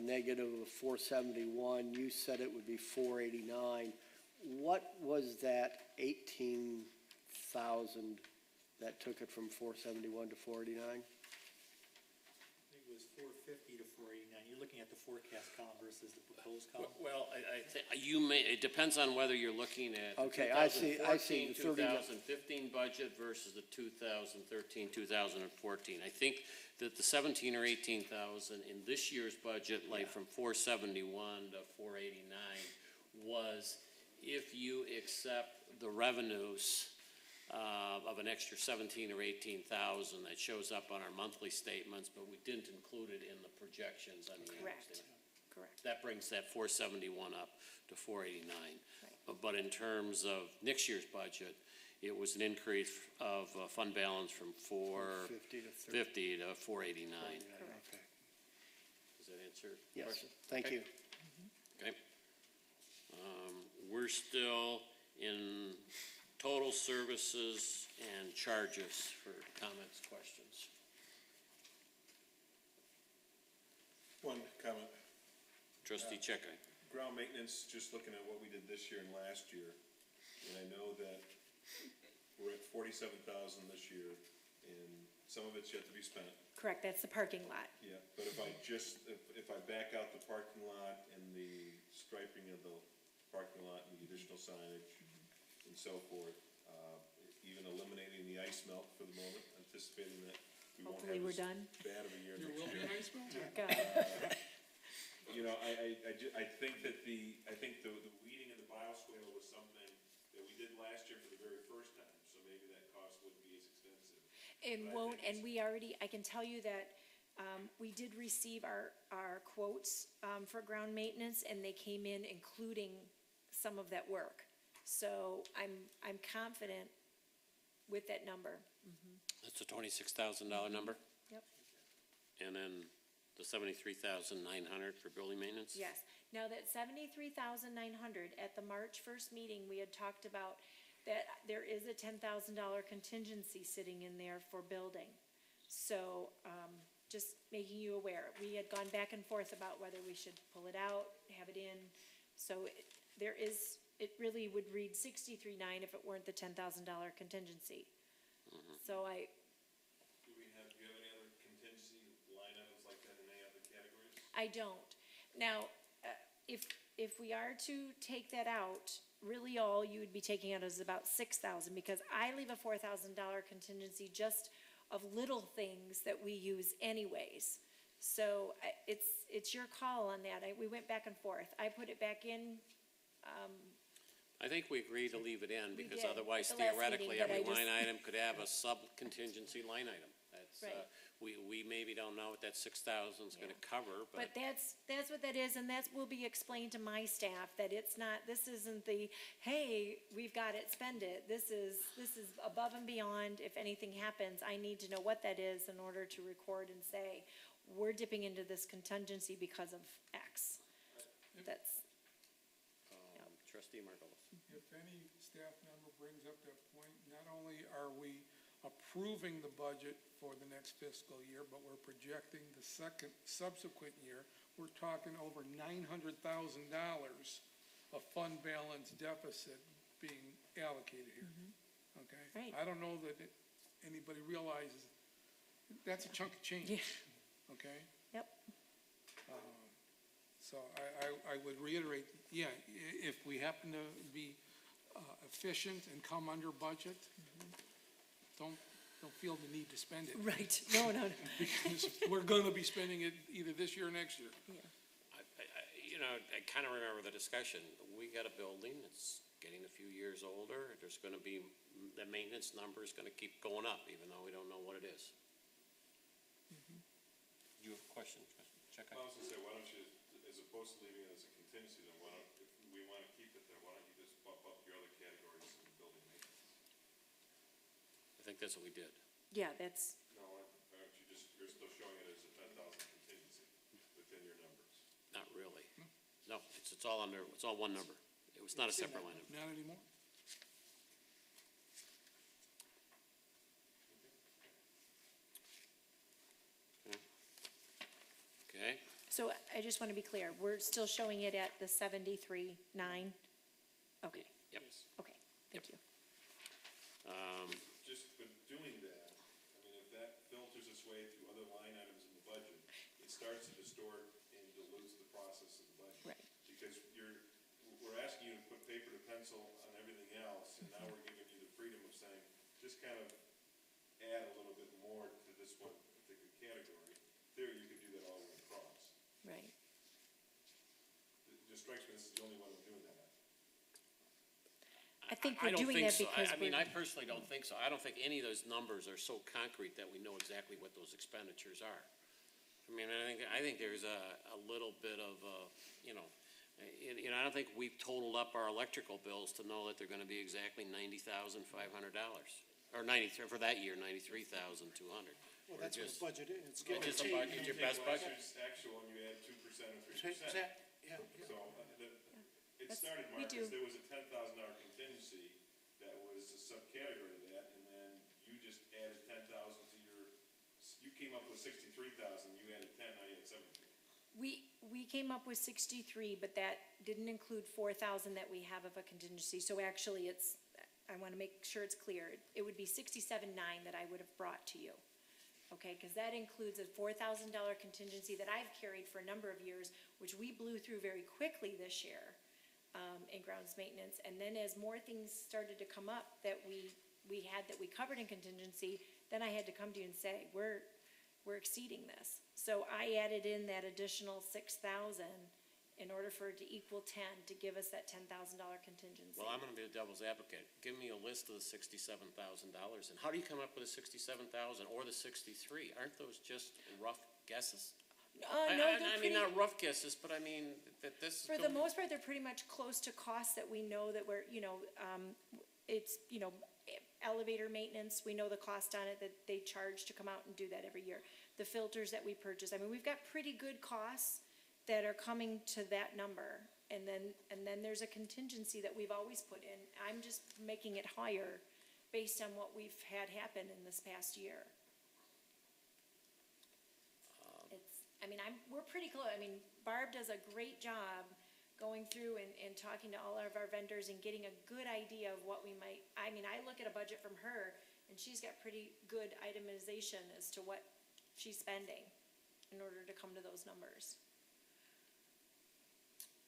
negative of 471. You said it would be 489. What was that 18,000 that took it from 471 to 489? I think it was 450 to 489. You're looking at the forecast column versus the proposed column? Well, I think you may, it depends on whether you're looking at Okay, I see the 2015 budget versus the 2013, 2014. I think that the 17 or 18,000 in this year's budget, like from 471 to 489, was if you accept the revenues of an extra 17 or 18,000 that shows up on our monthly statements, but we didn't include it in the projections on the annual Correct. statement. Correct. That brings that 471 up to 489. But in terms of next year's budget, it was an increase of fund balance from 450 to 489. Okay. Does that answer your Yes, question? thank Okay. you. Okay. We're still in total services and charges for comments, questions. One comment. Trustee Checker. Ground maintenance, just looking at what we did this year and last year, and I know that we're at 47,000 this year, and some of it's yet to be spent. Correct, that's the parking lot. Yeah, but if I back out the parking lot and the striping of the parking lot and the additional signage and so forth, even eliminating the ice melt for the moment, anticipating that we won't Hopefully have we're as done. bad of a year There next will be year. an ice melt? God. You know, I think that the weeding of the bioswale was something that we did last year for the very first time, so maybe that cost wouldn't be as extensive. It won't, and we already, I can tell you that, we did receive our quotes, for ground maintenance, and they came in including some of that work. So I'm confident with that number. That's a $26,000 number? Yep. And then the $73,900 for building maintenance? Yes. Now that 73,900, at the March 1st meeting, we had talked about that there is a $10,000 contingency sitting in there for building. So, just making you aware, we had gone back and forth about whether we should pull it out, have it in. So it really would read 63.9 if it weren't the $10,000 contingency. So Do you have any other contingency line items like that in any other categories? I don't. Now, if we are to take that out, really all you would be taking out is about 6,000, because I leave a $4,000 contingency just of little things that we use anyways. So it's your call on that. We went back and forth. I put it back in. I think we agreed to leave it in, We because did, otherwise at the last theoretically, meeting, but every I just- line item could have a sub-contingency line item. That's, Right. we maybe don't know what that 6,000 is gonna cover, But that's what that is, and that will be explained to my staff, that it's not, this isn't the, hey, we've got it, spend it. This is above and beyond. If anything happens, I need to know what that is in order to record and say, we're dipping into this contingency because of X. That's, Trustee Margolis. If any staff member brings up that point, not only are we approving the budget for the next fiscal year, but we're projecting the subsequent year, we're talking over $900,000 of fund balance deficit being allocated here. Okay? Right. I don't know that anybody realizes, that's a chunk of change. Yeah. Okay? yep, So I would reiterate, yeah, if we happen to be efficient and come under budget, don't feel the need to spend it. right. No. Because we're gonna be spending it either this year or next year. I kind of remember the discussion. We got a building that's getting a few years older. There's going to be, the maintenance number is going to keep going up, even though we don't know what it is. Do you have a question? Check I was gonna say, why don't you, as opposed to leaving it as a contingency, then why don't, if we think that's what we did. Yeah, that's, No, aren't you just, you're still showing it as a 10,000 contingency within your numbers. Not really. No, it's all under, it's all one number. It was not a separate line item. Not anymore? Okay? so I just want to be clear, we're still showing it at the 73.9? Okay, Yep. okay, thank you. Just, but doing that, I mean, if that filters its way through other line items in the budget, it starts to distort and dilutes the process of the budget. Right. Because we're asking you to put paper to pencil on everything else, and now we're giving you the freedom of saying, just kind of add a little bit more to this one particular category. There, you could do that all the way across. Right. It just strikes me this is the only one I'm doing that at. I think I we're don't doing think that so. because I mean, we're, I personally don't think so. I don't think any of those numbers are so concrete that we know exactly what those expenditures are. I mean, I think there's a little bit of, you know, I don't think we've totaled up our electrical bills to know that they're gonna be exactly $90,500. Or for that year, $93,200. Well, that's what the budget is. It's It's give or just a take. budget, it's your best budget. Last year's actual, and you add 2% or 3%. Yeah, So, it That's- started, we Mark, do. as there was a $10,000 contingency that was a subcategory of that, and then you just added 10,000 to your, you came up with 63,000, you added 10, now you had 17. we came up with 63, but that didn't include 4,000 that we have of a contingency. So actually, it's, I want to make sure it's clear. It would be 67.9 that I would have brought to you. Okay, because that includes a $4,000 contingency that I've carried for a number of years, which we blew through very quickly this year in grounds maintenance. And then as more things started to come up that we had that we covered in contingency, then I had to come to you and say, we're exceeding this. So I added in that additional 6,000 in order for it to equal 10, to give us that $10,000 contingency. Well, I'm gonna be the devil's advocate. Give me a list of the $67,000, and how do you come up with the 67,000 or the 63? Aren't those just rough guesses? No, I they're mean, pretty, not rough guesses, but I mean, that this is. for the most part, they're pretty much close to costs that we know that we're, it's, elevator maintenance, we know the cost on it that they charge to come out and do that every year. The filters that we purchase, I mean, we've got pretty good costs that are coming to that number. And then there's a contingency that we've always put in. I'm just making it higher based on what we've had happen in this past year. We're pretty close. I mean, Barb does a great job going through and talking to all of our vendors and getting a good idea of what we might, I look at a budget from her and she's got pretty good itemization as to what she's spending in order to come to those numbers.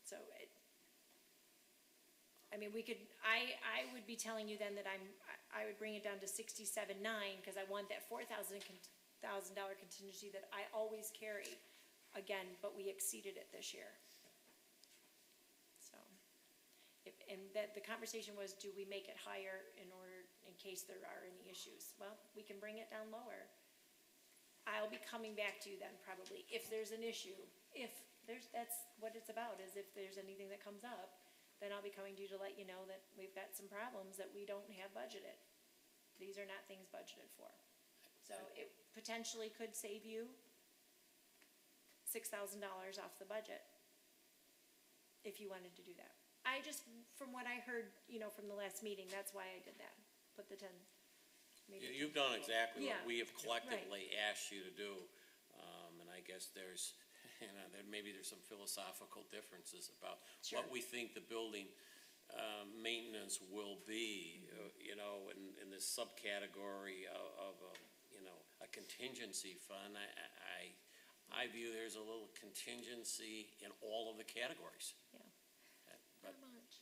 So I would be telling you then that I would bring it down to 67.9 because I want that $4,000 contingency that I always carry. Again, but we exceeded it this year. So, and that the conversation was, do we make it higher in case there are any issues? Well, we can bring it down lower. I'll be coming back to you then probably if there's an issue. That's what it's about, is if there's anything that comes up, then I'll be coming to you to let you know that we've got some problems that we don't have budgeted. These are not things budgeted for. So it potentially could save you $6,000 off the budget if you wanted to do that. From what I heard, from the last meeting, that's why I did that. Put the 10. You've done exactly Yeah, what we have collectively asked you to do. And I guess there's, maybe there's some philosophical differences about what we think the building maintenance will be, in this subcategory of a contingency fund. I view there's a little contingency in all of the categories. Yeah. But, How much?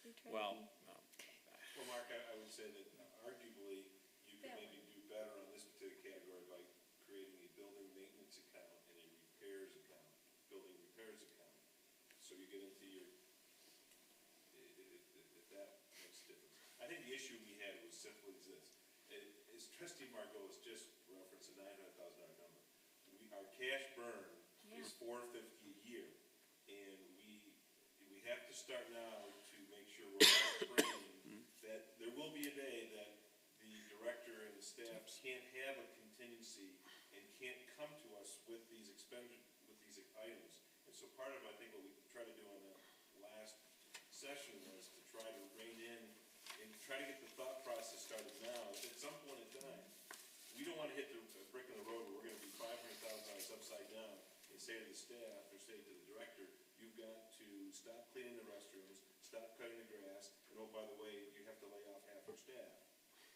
We try to well, be- Well, Mark, I would say that arguably, you could maybe do better on this particular category by creating a building maintenance account and a repairs account, building repairs account. So you get into your, if that makes a difference. I think the issue we had was simply this. As Trustee Margot has just referenced a $900,000 number. Our cash burn is $450 a year. And we have to start now to make sure we're all trained that there will be a day that the director and staff can't have a contingency and can't come to us with these items. And so part of, I think, what we tried to do on the last session was to try to rein in and try to get the thought process started now. At some point in time, we don't want to hit the brick in the road where we're going to be $500,000 upside down and say to the staff or say to the director, you've got to stop cleaning the restrooms, stop cutting the grass, and oh, by the way, you have to lay off half your staff.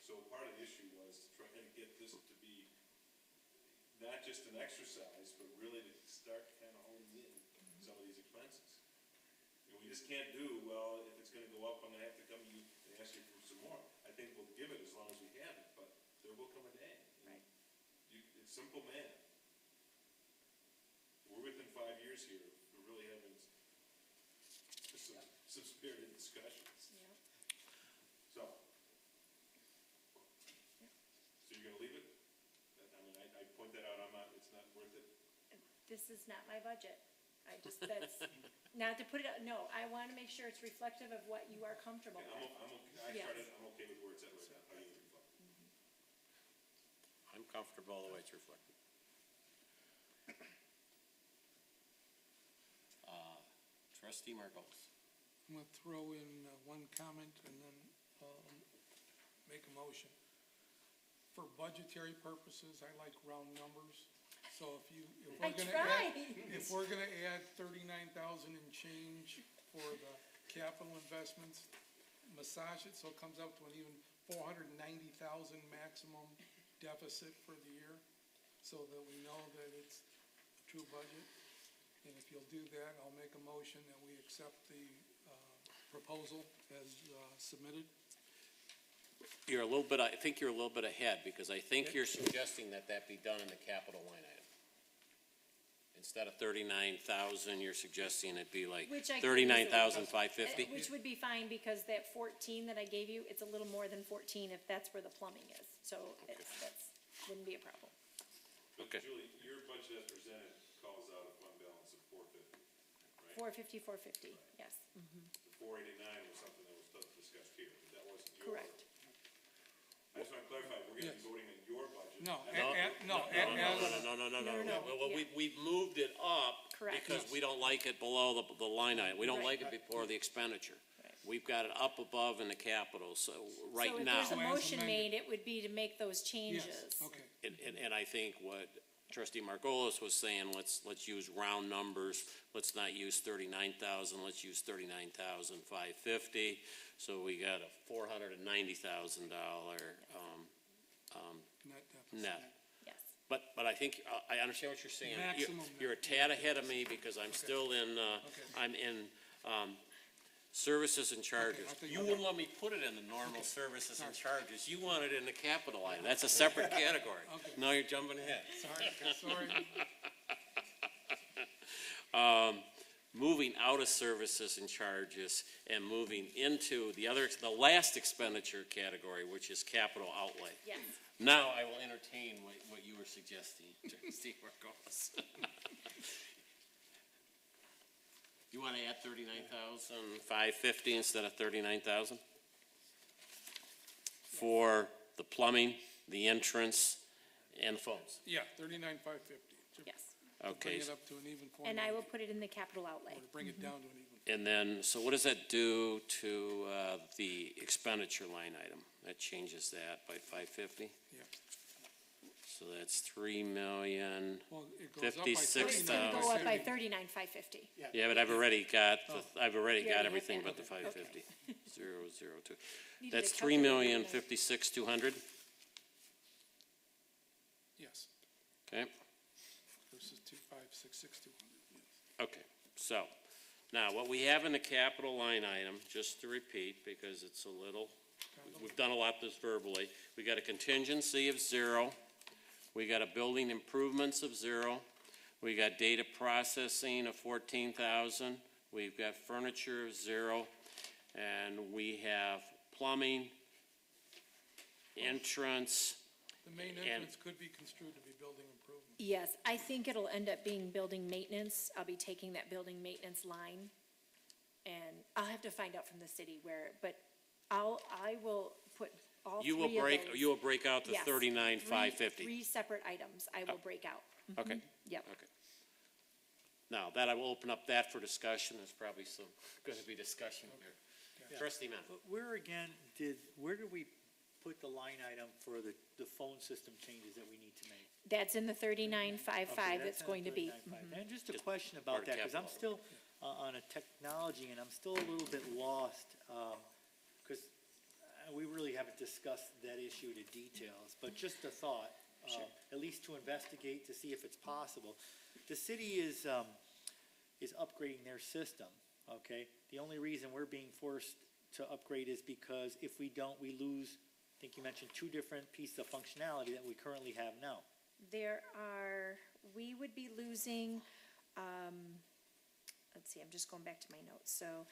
So part of the issue was to try to get this to be not just an exercise, but really to start kind of honing in some of these expenses. You know, we just can't do, well, if it's gonna go up, I'm gonna have to come to you and ask you for some more. I think we'll give it as long as we have it, but there will come a day. Right. It's simple math. We're within 5 years here, we're really having some spirited discussions. Yeah. So you're gonna leave it? I mean, I point that out, it's not worth it. This is not my budget. That's, not to put it, no, I want to make sure it's reflective of what you are comfortable Okay, with. Yes. I'm okay with where it's at right now, how you reflect. I'm comfortable the way it's reflected. Trustee Margolis. I'm gonna throw in one comment and then make a motion. For budgetary purposes, I like round numbers. So if I tried. if we're gonna add 39,000 and change for the capital investments, massage it so it comes out to an even 490,000 maximum deficit for the year, so that we know that it's a true budget. And if you'll do that, I'll make a motion that we accept the proposal as submitted. I think you're a little bit ahead, because I think you're suggesting that be done in the capital line item. Instead of 39,000, you're suggesting it be like Which I could easily- 39,550? Which would be fine, because that 14 that I gave you, it's a little more than 14 if that's where the plumbing is. So that's, wouldn't be a problem. But Okay. Julie, your budget as presented calls out a fund balance of 450, right? 450, 450, yes. The 489 was something that was discussed here, but that wasn't your. Correct. I just want to clarify, we're going to be voting on your budget. No, No, No. Well, Yeah. we've moved it up Correct. because Yes. we don't like it below the line item. We don't Right. like it before the expenditure. Right. We've got it up above in the capital, so right So if now. there's a So as motion amended. made, it would be to make those changes. yes, okay. And I think what Trustee Margolis was saying, let's use round numbers. Let's not use 39,000, let's use 39,550. So we got a $490,000 Net deficit. net. Yes. But I think, I understand what you're saying. Maximum net. You're a tad ahead of me because I'm still in, I'm in, services and charges. I think- You wouldn't let me put it in the normal services and charges. You want it in the capital item. That's a separate category. Okay. Now you're jumping ahead. Sorry. Moving out of services and charges and moving into the last expenditure category, which is capital outlay. Yes. Now I will entertain what you were suggesting, Trustee Margolis. You want to add 39,550 instead of 39,000? For the plumbing, the entrance, and the phones? Yeah, 39,550. Yes. Okay. Bring it up to an even 490. And I will put it in the capital outlay. Or to bring it down to an even. And then, so what does that do to the expenditure line item? That changes that by 550? Yeah. So that's 3,000,000. Well, it goes up by 56,000. It's gonna go up by 39,550. 39,550. Yeah, but I've already got, I've already You got already have everything that. but the 550. 002. Needed That's a calculator. 3,056,200, Yes, okay? versus 2,566,200, yes. Okay, so, now, what we have in the capital line item, just to repeat, because it's a little, we've done a lot this verbally, we got a contingency of 0, we got a building improvements of 0, we got data processing of 14,000, we've got furniture of 0, and we have plumbing, entrance, The main And- entrance could be construed to be building improvement. Yes, I think it'll end up being building maintenance. I'll be taking that building maintenance line. And I'll have to find out from the city where, but I will put all You will three of break, those. you will break out the Yes, 39,550. Three separate items I will break out. Okay, Yep. okay. Now, that I will open up that for discussion. There's probably some, going to be discussion here. Trustee Menn. But where did we put the line item for the phone system changes that we need to make? That's in the 3955 Okay, that's in going to be. 39.5. And just a Just question part about of that, because I'm capital. still on a technology, and I'm still a little bit lost, because we really haven't discussed that issue to details, but just a thought, at least to investigate, to see if it's possible. The city is upgrading their system, okay? The only reason we're being forced to upgrade is because if we don't, we lose, I think you mentioned 2 different pieces of functionality that we currently have now. We would be losing, let's see, I'm just going back to my notes. So,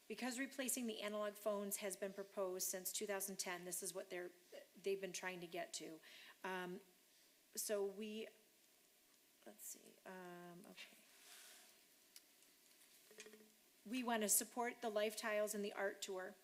because replacing the analog phones has been proposed since 2010, this is what they've been trying to get to. So let's see, okay. We want to support the life tiles and the art tour,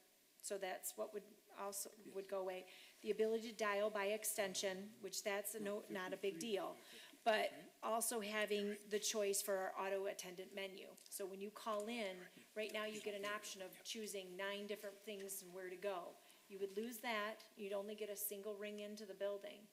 so that's what would go away. The ability to dial by extension, which that's not a big deal, but also having the choice for our auto attendant menu. So when you call in, right now you get an option of choosing 9 different things and where to go. You would lose that, you'd only get a single ring into the building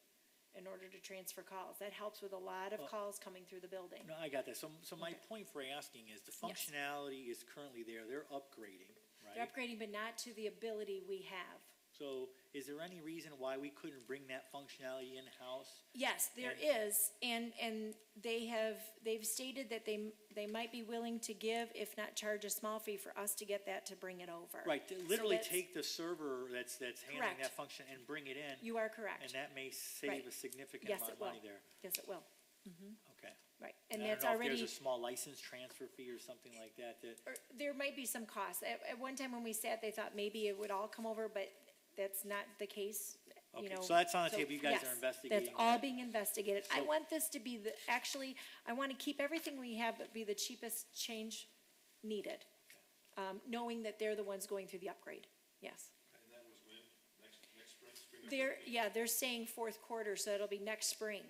in order to transfer calls. That helps with a lot of calls coming through the building. No, I got that. So my point for asking is the functionality is currently there. They're upgrading, They're right? upgrading, but not to the ability we have. So is there any reason why we couldn't bring that functionality in-house? Yes, there is, and they've stated that they might be willing to give, if not charge a small fee for us to get that to bring it over. Right, to So literally that's- take the server that's handling Correct. that function and bring it in, You are correct. and that may save Right. a significant Yes, amount it of will. money there. Yes, it will, Okay. right. And And I that's don't know if already, there's a small license transfer fee or something like that or there might be some costs. At one time when we sat, they thought maybe it would all come over, but that's not the case, you Okay, know. so that's on the table. You guys are yes, investigating That's all that. being investigated. I So- want this to be I want to keep everything we have, but be the cheapest change needed, knowing that they're the ones going through the upgrade, yes. And that was when? Next spring? They're saying fourth quarter, so it'll be next spring.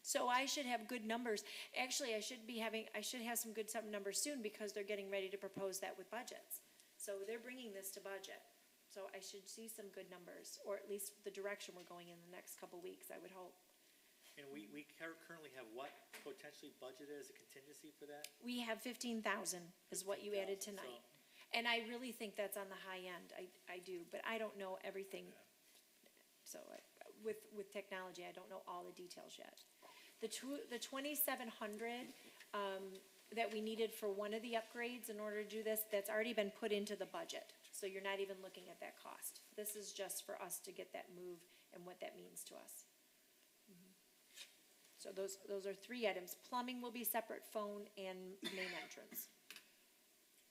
So I should have good numbers. Actually, I should have some good numbers soon, because they're getting ready to propose that with budgets. So they're bringing this to budget. So I should see some good numbers, or at least the direction we're going in the next couple weeks, I would hope. And we currently have what potentially budgeted as a contingency for that? We have 15,000 is what you added 15,000, tonight. And I really think that's on the high end, I do, but I don't know everything. So with technology, I don't know all the details yet. The 2,700 that we needed for one of the upgrades in order to do this, that's already been put into the budget. So you're not even looking at that cost. This is just for us to get that move and what that means to us. So those are 3 items. Plumbing will be separate, phone and main entrance.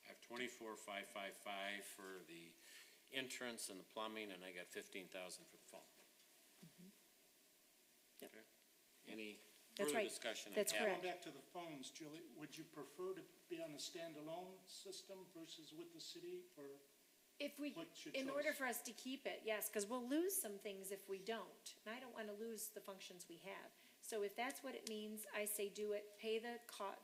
I have 24,555 for the entrance and the plumbing, and I got 15,000 for the phone. Yep. Okay. Any That's further right. discussion? on That's capital? Going back to the phones, Julie, would you prefer to be on a standalone system versus with the city, or? If we, What's your in order choice? for us to keep it, yes, because we'll lose some things if we don't. And I don't want to lose the functions we have. So if that's what it means, I say do it, pay the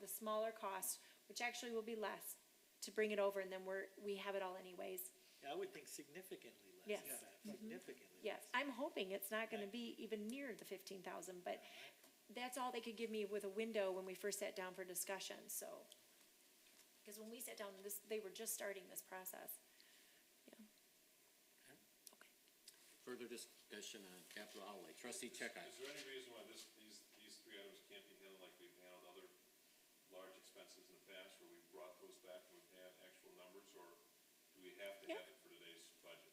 smaller cost, which actually will be less, to bring it over, and then we have it all anyways. Yeah, I would think significantly less Yes. than that, significantly. Yes, I'm hoping it's not going to be even near the 15,000, but that's all they could give me with a window when we first sat down for discussion, so. Because when we sat down, they were just starting this process. Further discussion on capital outlay. Trustee Checkeye. Is there any reason why these 3 items can't be handled like we've handled other large expenses in the past, where we've brought those back and we've had actual numbers, or do we have to have it for today's budget?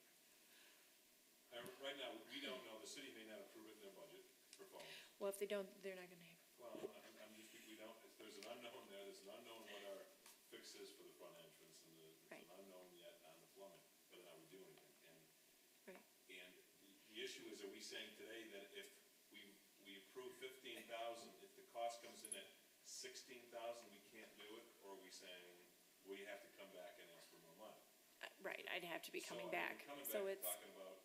Right now, we don't know, the city may not approve it in their budget for phones. Well, if they don't, they're not going to. Well, I'm just, we don't, there's an unknown there, there's an unknown what our fix is for the front entrance, and there's Right. an unknown yet on the plumbing, whether or not we do anything. Right. And the issue is, are we saying today that if we approve 15,000, if the cost comes in at 16,000, we can't do it? Or are we saying we have to come back and ask for more money? Right, I'd have to be coming So, I mean, back. we're coming So back it's, talking about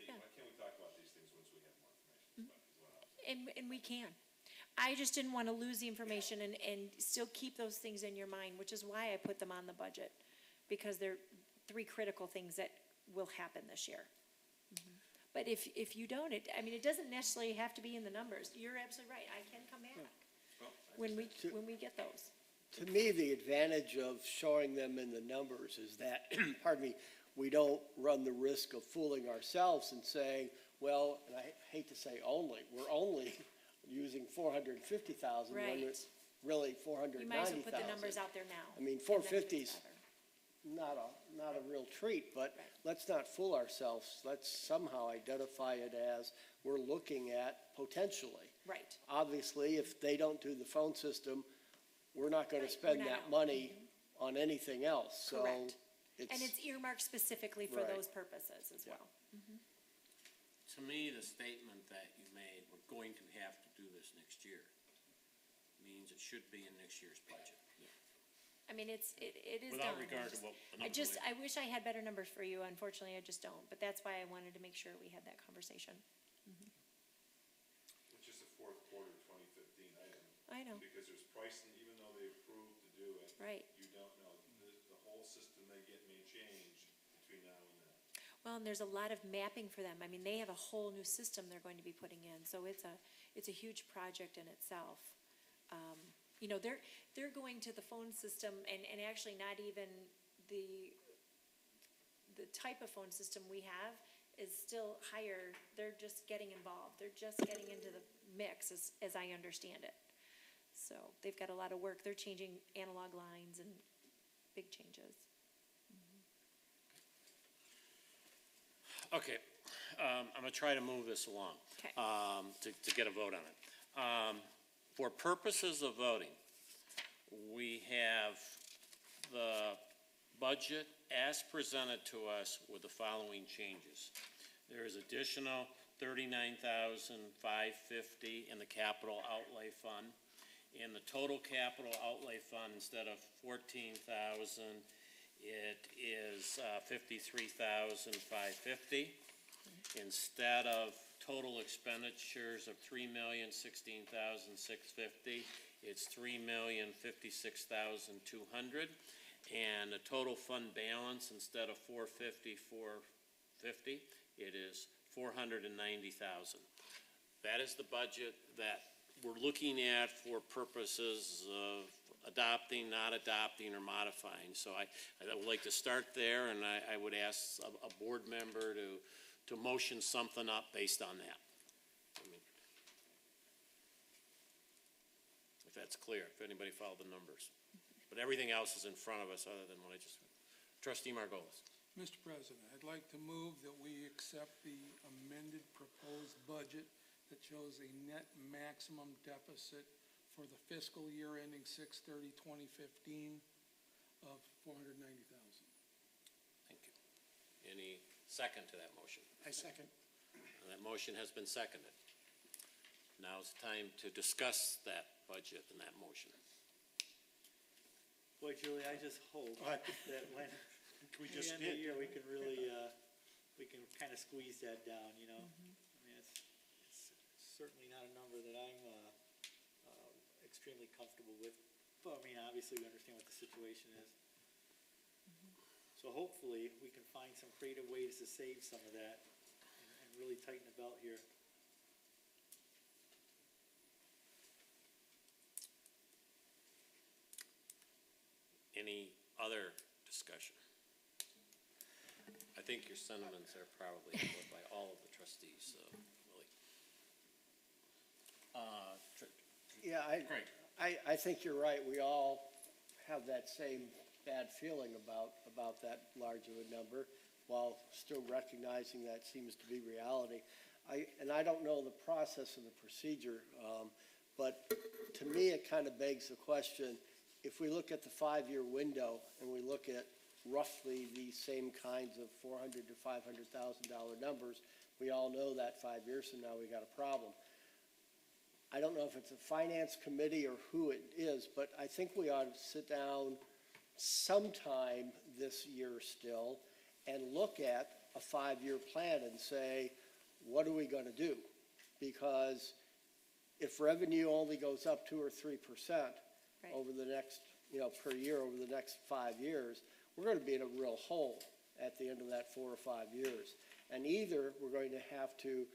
Cindy, why can't we talk about these things once we have more information? Is what I'm saying. And we can. I just didn't want to lose the information and still keep those things in your mind, which is why I put them on the budget. Because they're three critical things that will happen this year. But if you don't, it doesn't necessarily have to be in the numbers. You're absolutely right. I can come back when we get those. To me, the advantage of showing them in the numbers is that, pardon me, we don't run the risk of fooling ourselves and saying, well, and I hate to say only, we're only using 450,000 when Right. it's really 490,000. You might as well put the numbers out there now. I mean, and then 450's together. not a real treat, but Right. let's not fool ourselves. Let's somehow identify it as we're looking at potentially. Right. Obviously, if they don't do the phone system, we're not going to Right, spend we're not that out. money on anything else, so Correct. it's. And it's earmarked specifically for Right. those purposes as Yeah. well. To me, the statement that you made, we're going to have to do this next year, means it should be in next year's budget. It is Without done. regard to what the I numbers just, were. I wish I had better numbers for you. Unfortunately, I just don't. But that's why I wanted to make sure we had that conversation. Which is a fourth quarter 2015 item. I know. Because there's pricing, even though they approved to do it. Right. You don't know, the whole system they get may change between now and then. Well, and there's a lot of mapping for them. They have a whole new system they're going to be putting in, so it's a huge project in itself. They're going to the phone system and actually not even the type of phone system we have is still higher. They're just getting involved. They're just getting into the mix as I understand it. So they've got a lot of work. They're changing analog lines and big changes. Okay, I'm gonna try to move this along. Okay. To get a vote on it. For purposes of voting, we have the budget as presented to us with the following changes. There is additional $39,550 in the capital outlay fund. In the total capital outlay fund, instead of 14,000, it is 53,550. Instead of total expenditures of $3,016,650, it's $3,056,200. And the total fund balance, instead of 450, it is 490,000. That is the budget that we're looking at for purposes of adopting, not adopting, or modifying. So I would like to start there, and I would ask a board member to motion something up based on that. If that's clear, if anybody followed the numbers. But everything else is in front of us other than what I just, Trustee Margolis. Mr. President, I'd like to move that we accept the amended proposed budget that shows a net maximum deficit for the fiscal year ending 6/30/2015 of $490,000. Thank you. Any second to that motion? I second. That motion has been seconded. Now it's time to discuss that budget and that motion. Boy, Julie, I just hope What? that when We we just end the did. year, we can really, we can kind of squeeze that down, you know? It's certainly not a number that I'm extremely comfortable with. But, obviously, we understand what the situation is. So hopefully, we can find some creative ways to save some of that and really tighten the belt here. Any other discussion? I think your sentiments are probably echoed by all of the trustees, so, really. Yeah, Great. I think you're right. We all have that same bad feeling about that large of a number, while still recognizing that seems to be reality. I don't know the process and the procedure, but to me, it kind of begs the question, if we look at the 5-year window and we look at roughly the same kinds of $400,000 to $500,000 numbers, we all know that 5 years from now, we got a problem. I don't know if it's a finance committee or who it is, but I think we ought to sit down sometime this year still and look at a 5-year plan and say, what are we gonna do? Because if revenue only goes up 2 or 3% Right. over the next, per year, over the next 5 years, we're gonna be in a real hole at the end of that 4 or 5 years. And either we're going to have to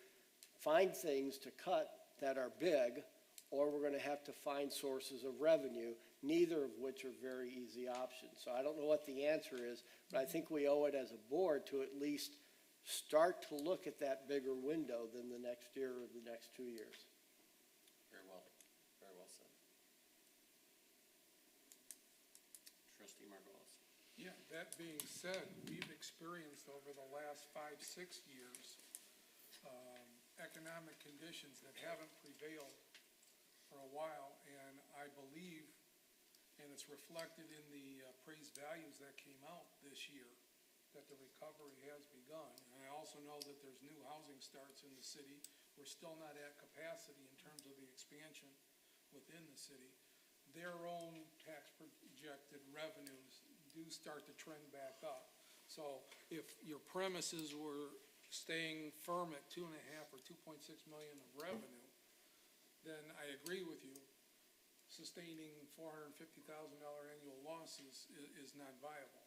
find things to cut that are big, or we're gonna have to find sources of revenue, neither of which are very easy options. So I don't know what the answer is, but I think we owe it as a board to at least start to look at that bigger window than the next year or the next 2 years. Very well said. Trustee Margolis? Yeah, that being said, we've experienced over the last 5, 6 years, economic conditions that haven't prevailed for a while, and I believe, and it's reflected in the appraised values that came out this year, that the recovery has begun. And I also know that there's new housing starts in the city. We're still not at capacity in terms of the expansion within the city. Their own tax projected revenues do start to trend back up. So if your premises were staying firm at 2.5 or 2.6 million of revenue, then I agree with you. Sustaining $450,000 annual losses is not viable.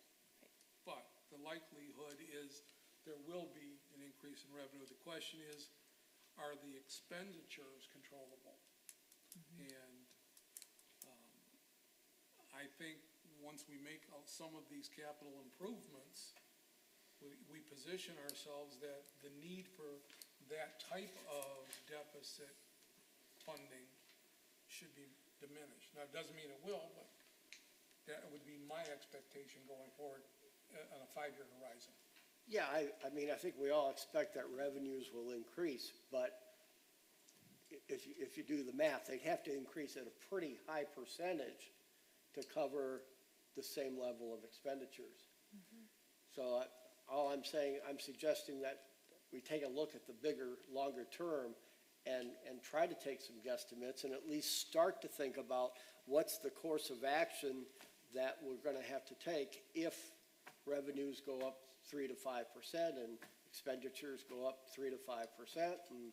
But the likelihood is there will be an increase in revenue. The question is, are the expenditures controllable? And I think once we make some of these capital improvements, we position ourselves that the need for that type of deficit funding should be diminished. Now, it doesn't mean it will, but that would be my expectation going forward on a 5-year horizon. Yeah, I mean, I think we all expect that revenues will increase, but if you do the math, they'd have to increase at a pretty high percentage to cover the same level of expenditures. So all I'm saying, I'm suggesting that we take a look at the bigger, longer term and try to take some guesstimates and at least start to think about what's the course of action that we're gonna have to take if revenues go up 3 to 5% and expenditures go up 3 to 5%, and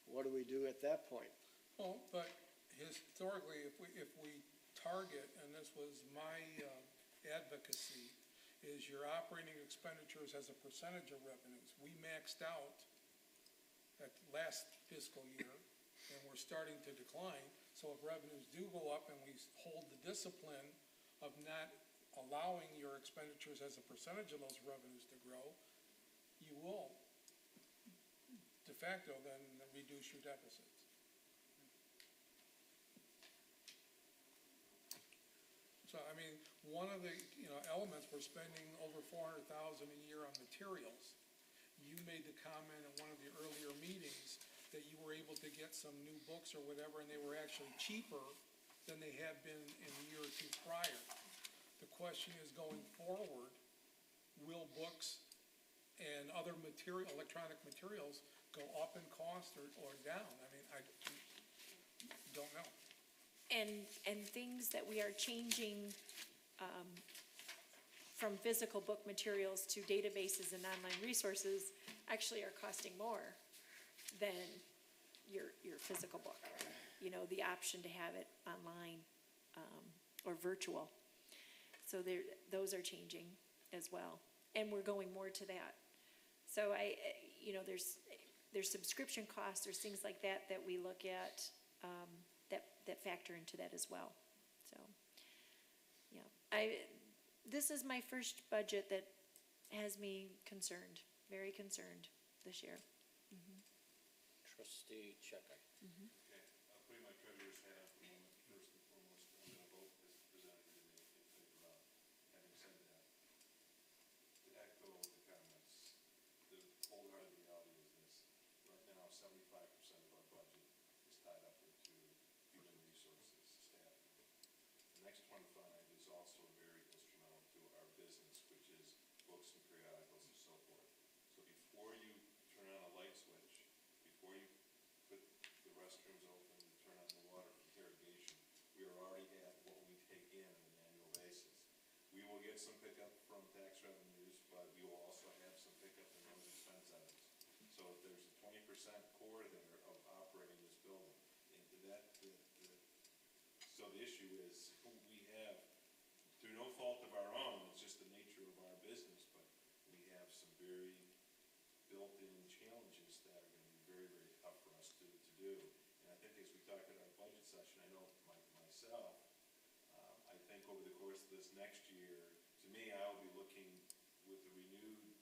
what do we do at that point? Well, but historically, if we target, and this was my advocacy, is your operating expenditures as a percentage of revenues. We maxed out at last fiscal year, and we're starting to decline. So if revenues do go up and we hold the discipline of not allowing your expenditures as a percentage of those revenues to grow, you will de facto then reduce your deficits. So, I mean, one of the, elements, we're spending over $400,000 a year on materials. You made the comment in one of the earlier meetings that you were able to get some new books or whatever, and they were actually cheaper than they had been in a year or two prior. The question is, going forward, will books and other electronic materials go up in cost or down? I mean, I don't know. And things that we are changing from physical book materials to databases and online resources actually are costing more than your physical book. The option to have it online or virtual. So those are changing as well. And we're going more to that. So there's subscription costs, there's things like that we look at that factor into that as well. So, yeah, this is my first budget that has me concerned, very concerned this year. Trustee Checker? Okay, I'll put my treasurer's hat on for a moment. First and foremost, I'm going to vote as presented today in favor of. Having said that, to echo the comments, the wholehearted reality is this. Right now, 75% of our budget is tied up into human resources, staffing. The next 25 is also very instrumental to our business, which is books and periodicals and so forth. So before you turn on a light switch, before you put the restrooms open, turn on the water for irrigation, we are already at what we take in on an annual basis. We will get some pickup from tax revenues, but we will also have some pickup pick up the those expense items. So if there's a 20% core there of operating this building, and so the issue is, we have, through no fault of our own, it's just the nature of our business, but we have some very built-in challenges that are gonna be very, very tough for us to do. And I think as we talk at our budget session, I know myself, I think over the course of this next year, to me, I will be looking with a renewed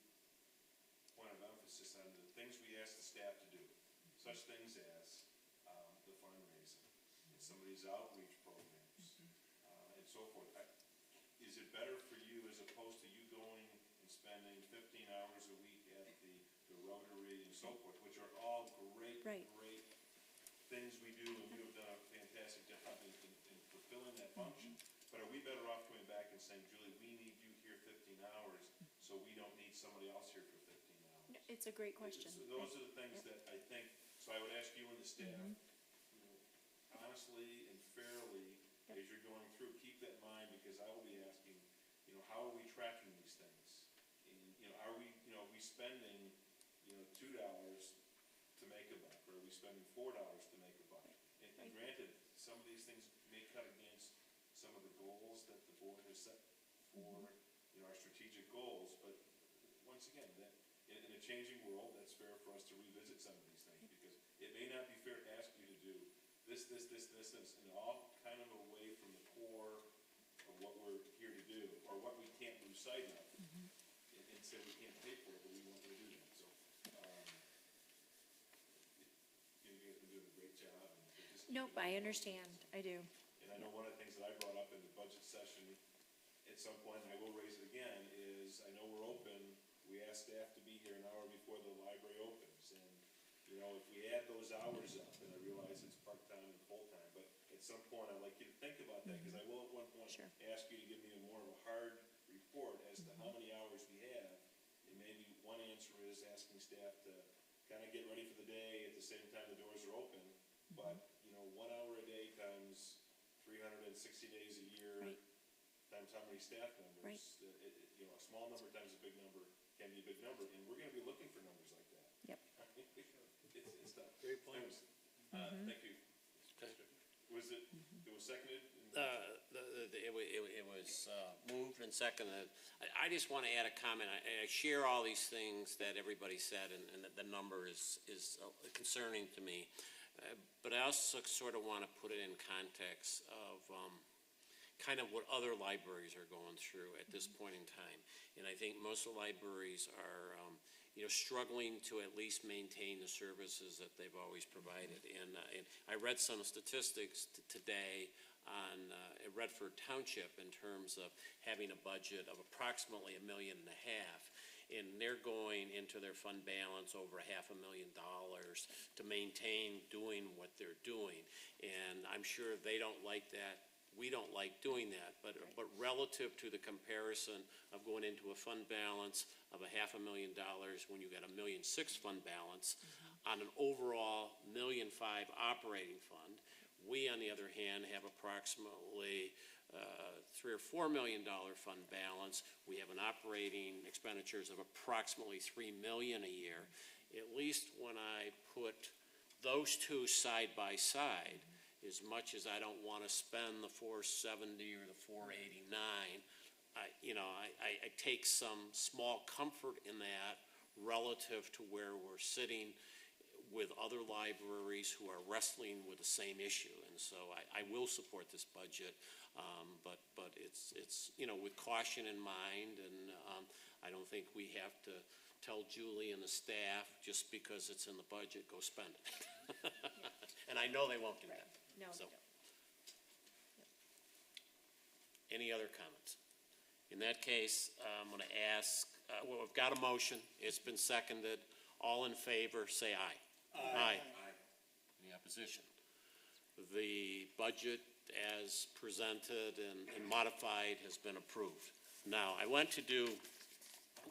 point of emphasis on the things we ask the staff to do, such things as the fundraising and some of these outreach programs, and so forth. Is it better for you as opposed to you going and spending 15 hours a week at the Rotary and so forth, which are all great, Right. great things we do, and you have done a fantastic job in fulfilling that function. But are we better off coming back and saying, Julie, we need you here 15 hours, so we don't need somebody else here for 15 hours? It's a great question. So those are the things that I think, so I would ask you and the staff, you know, honestly and fairly, as you're going through, keep that in mind, because I will be asking, you know, how are we tracking these things? And, you know, are we spending, you know, $2 to make a buck, or are we spending $4 to make a buck? And granted, some of these things may cut against some of the goals that the board has set for, you know, our strategic goals, but once again, that, in a changing world, that's fair for us to revisit some of these things, because it may not be fair to ask you to do this, and all kind of away from the core of what we're here to do, or what we can't lose sight of, and say we can't pay for it, but we want you to do that, so, you guys have been doing a great job. And just keep Nope, it I up. understand, I do. And I know one of the things that I brought up in the budget session at some point, and I will raise it again, is I know we're open, we ask staff to be here an hour before the library opens. And, you know, if we add those hours up, and I realize it's part-time and full-time, but at some point, I'd like you to think about that, because I will at one point Sure. ask you to give me a more of a hard report as to how many hours we have. And maybe one answer is asking staff to kind of get ready for the day at the same time the doors are open. But, you know, 1 hour a day times 360 days a year, Right. times how many staff members. Right. You know, a small number times a big number can be a big number, and we're gonna be looking for numbers like that. Yep. It's tough. Great point. Thank you. Was it seconded? It was moved and seconded. I just want to add a comment. I share all these things that everybody said, and that the number is concerning to me. But I also sort of want to put it in context of kind of what other libraries are going through at this point in time. And I think most of the libraries are, struggling to at least maintain the services that they've always provided. And I read some statistics today on Redford Township in terms of having a budget of approximately $1.5 million. And they're going into their fund balance over $500,000 to maintain doing what they're doing. And I'm sure they don't like that. We don't like doing that, but relative to the comparison of going into a fund balance of $500,000 when you got $1.6 million fund balance on an overall $1.5 million operating fund, we, on the other hand, have approximately $3 or $4 million fund balance. We have an operating expenditures of approximately $3 million a year. At least when I put those two side by side, as much as I don't want to spend the $470 or the $489, I take some small comfort in that relative to where we're sitting with other libraries who are wrestling with the same issue. And so I will support this budget, but it's with caution in mind, and I don't think we have to tell Julie and the staff, just because it's in the budget, go spend it. And I know they won't do that. No, So, they don't. any other comments? In that case, I'm going to ask, we've got a motion, it's been seconded. All in favor, say aye. Aye. Any opposition? The budget as presented and modified has been approved. Now, I want to do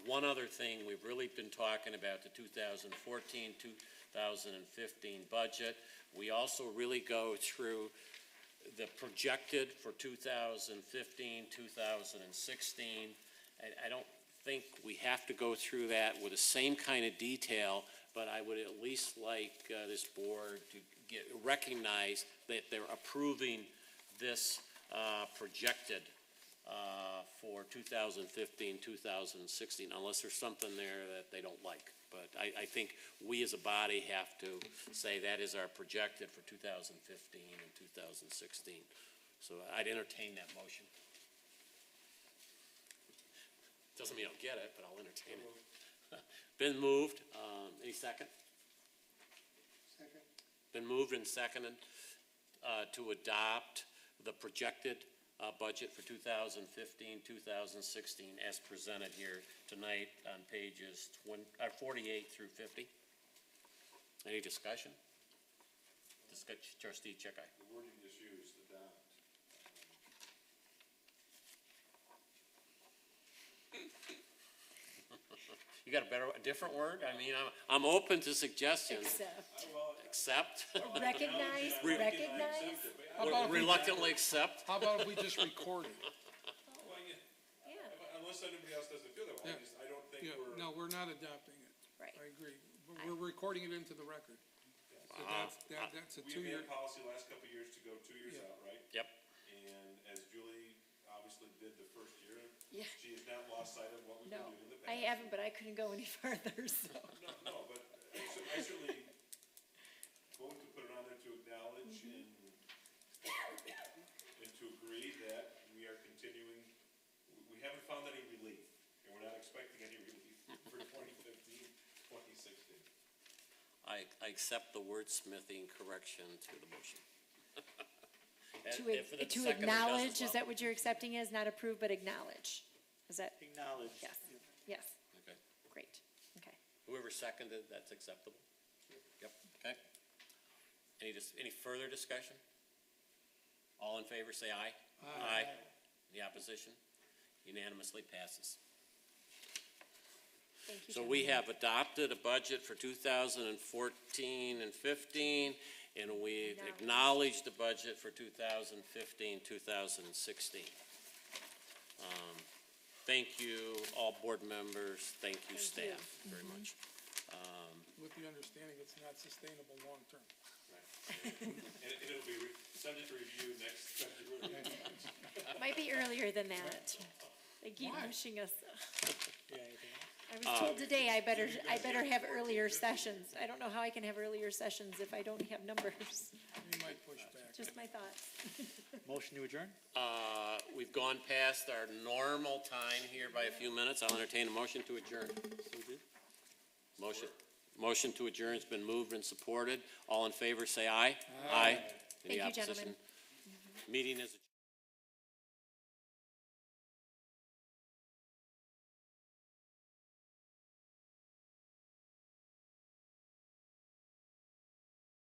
one other thing. We've really been talking about the 2014, 2015 budget. We also really go through the projected for 2015, 2016. I don't think we have to go through that with the same kind of detail, but I would at least like this board to recognize that they're approving this projected for 2015, 2016, unless there's something there that they don't like. But I think we as a body have to say that is our projected for 2015 and 2016. So I'd entertain that motion. Doesn't mean I'll get it, but I'll entertain it. Been moved. Any second? Second. Been moved and seconded to adopt the projected budget for 2015, 2016 as presented here tonight on pages 48 through 50. Any discussion? Trustee Checkeye. The word you just used, adopt. You got a different word? I mean, I'm open to suggestions. Accept, Accept? recognize, recognize. Reluctantly accept? How about if we just record it? Well, yeah, Yeah, unless anybody else doesn't feel that way, Yeah. I don't think Yeah, we're. no, we're not adopting it. right. I agree. But we're recording it into the record. So that's a We two-year, had a policy last couple of years to go 2 years Yeah. out, right? Yep. And as Julie obviously did the first year, Yeah. she has not lost sight of what we've No, been doing in the past. I haven't, but I couldn't go any farther, so. No, but I certainly vote to put it on there to acknowledge and to agree that we are continuing, we haven't found any relief, and we're not expecting any relief for 2015, 2016. I accept the wordsmithing correction to the motion. To acknowledge, is that what you're accepting as, not approve, but acknowledge? Is that, Acknowledge. yes, yes, Okay. great, okay. Whoever seconded, that's acceptable? Yep, okay. Any further discussion? All in favor, say aye. Aye. Any opposition? Unanimously passes. Thank you, So we gentlemen. have adopted a budget for 2014 and 15, and we've acknowledged the budget for 2015, 2016. Thank you, all board members, thank you, Thank you. staff, very much. with the understanding it's not sustainable long-term. And it'll be subject to review next February. Might be earlier than that. They keep pushing us. Yeah, anything else? I was told today I better have earlier sessions. I don't know how I can have earlier sessions if I don't have numbers. We might push back. Just my thoughts. Motion to adjourn? We've gone past our normal time here by a few minutes. I'll entertain a motion to adjourn. So did. Motion to adjourn has been moved and supported. All in favor, say aye. Aye. Any Thank you, gentlemen. opposition? Meeting is adjourned.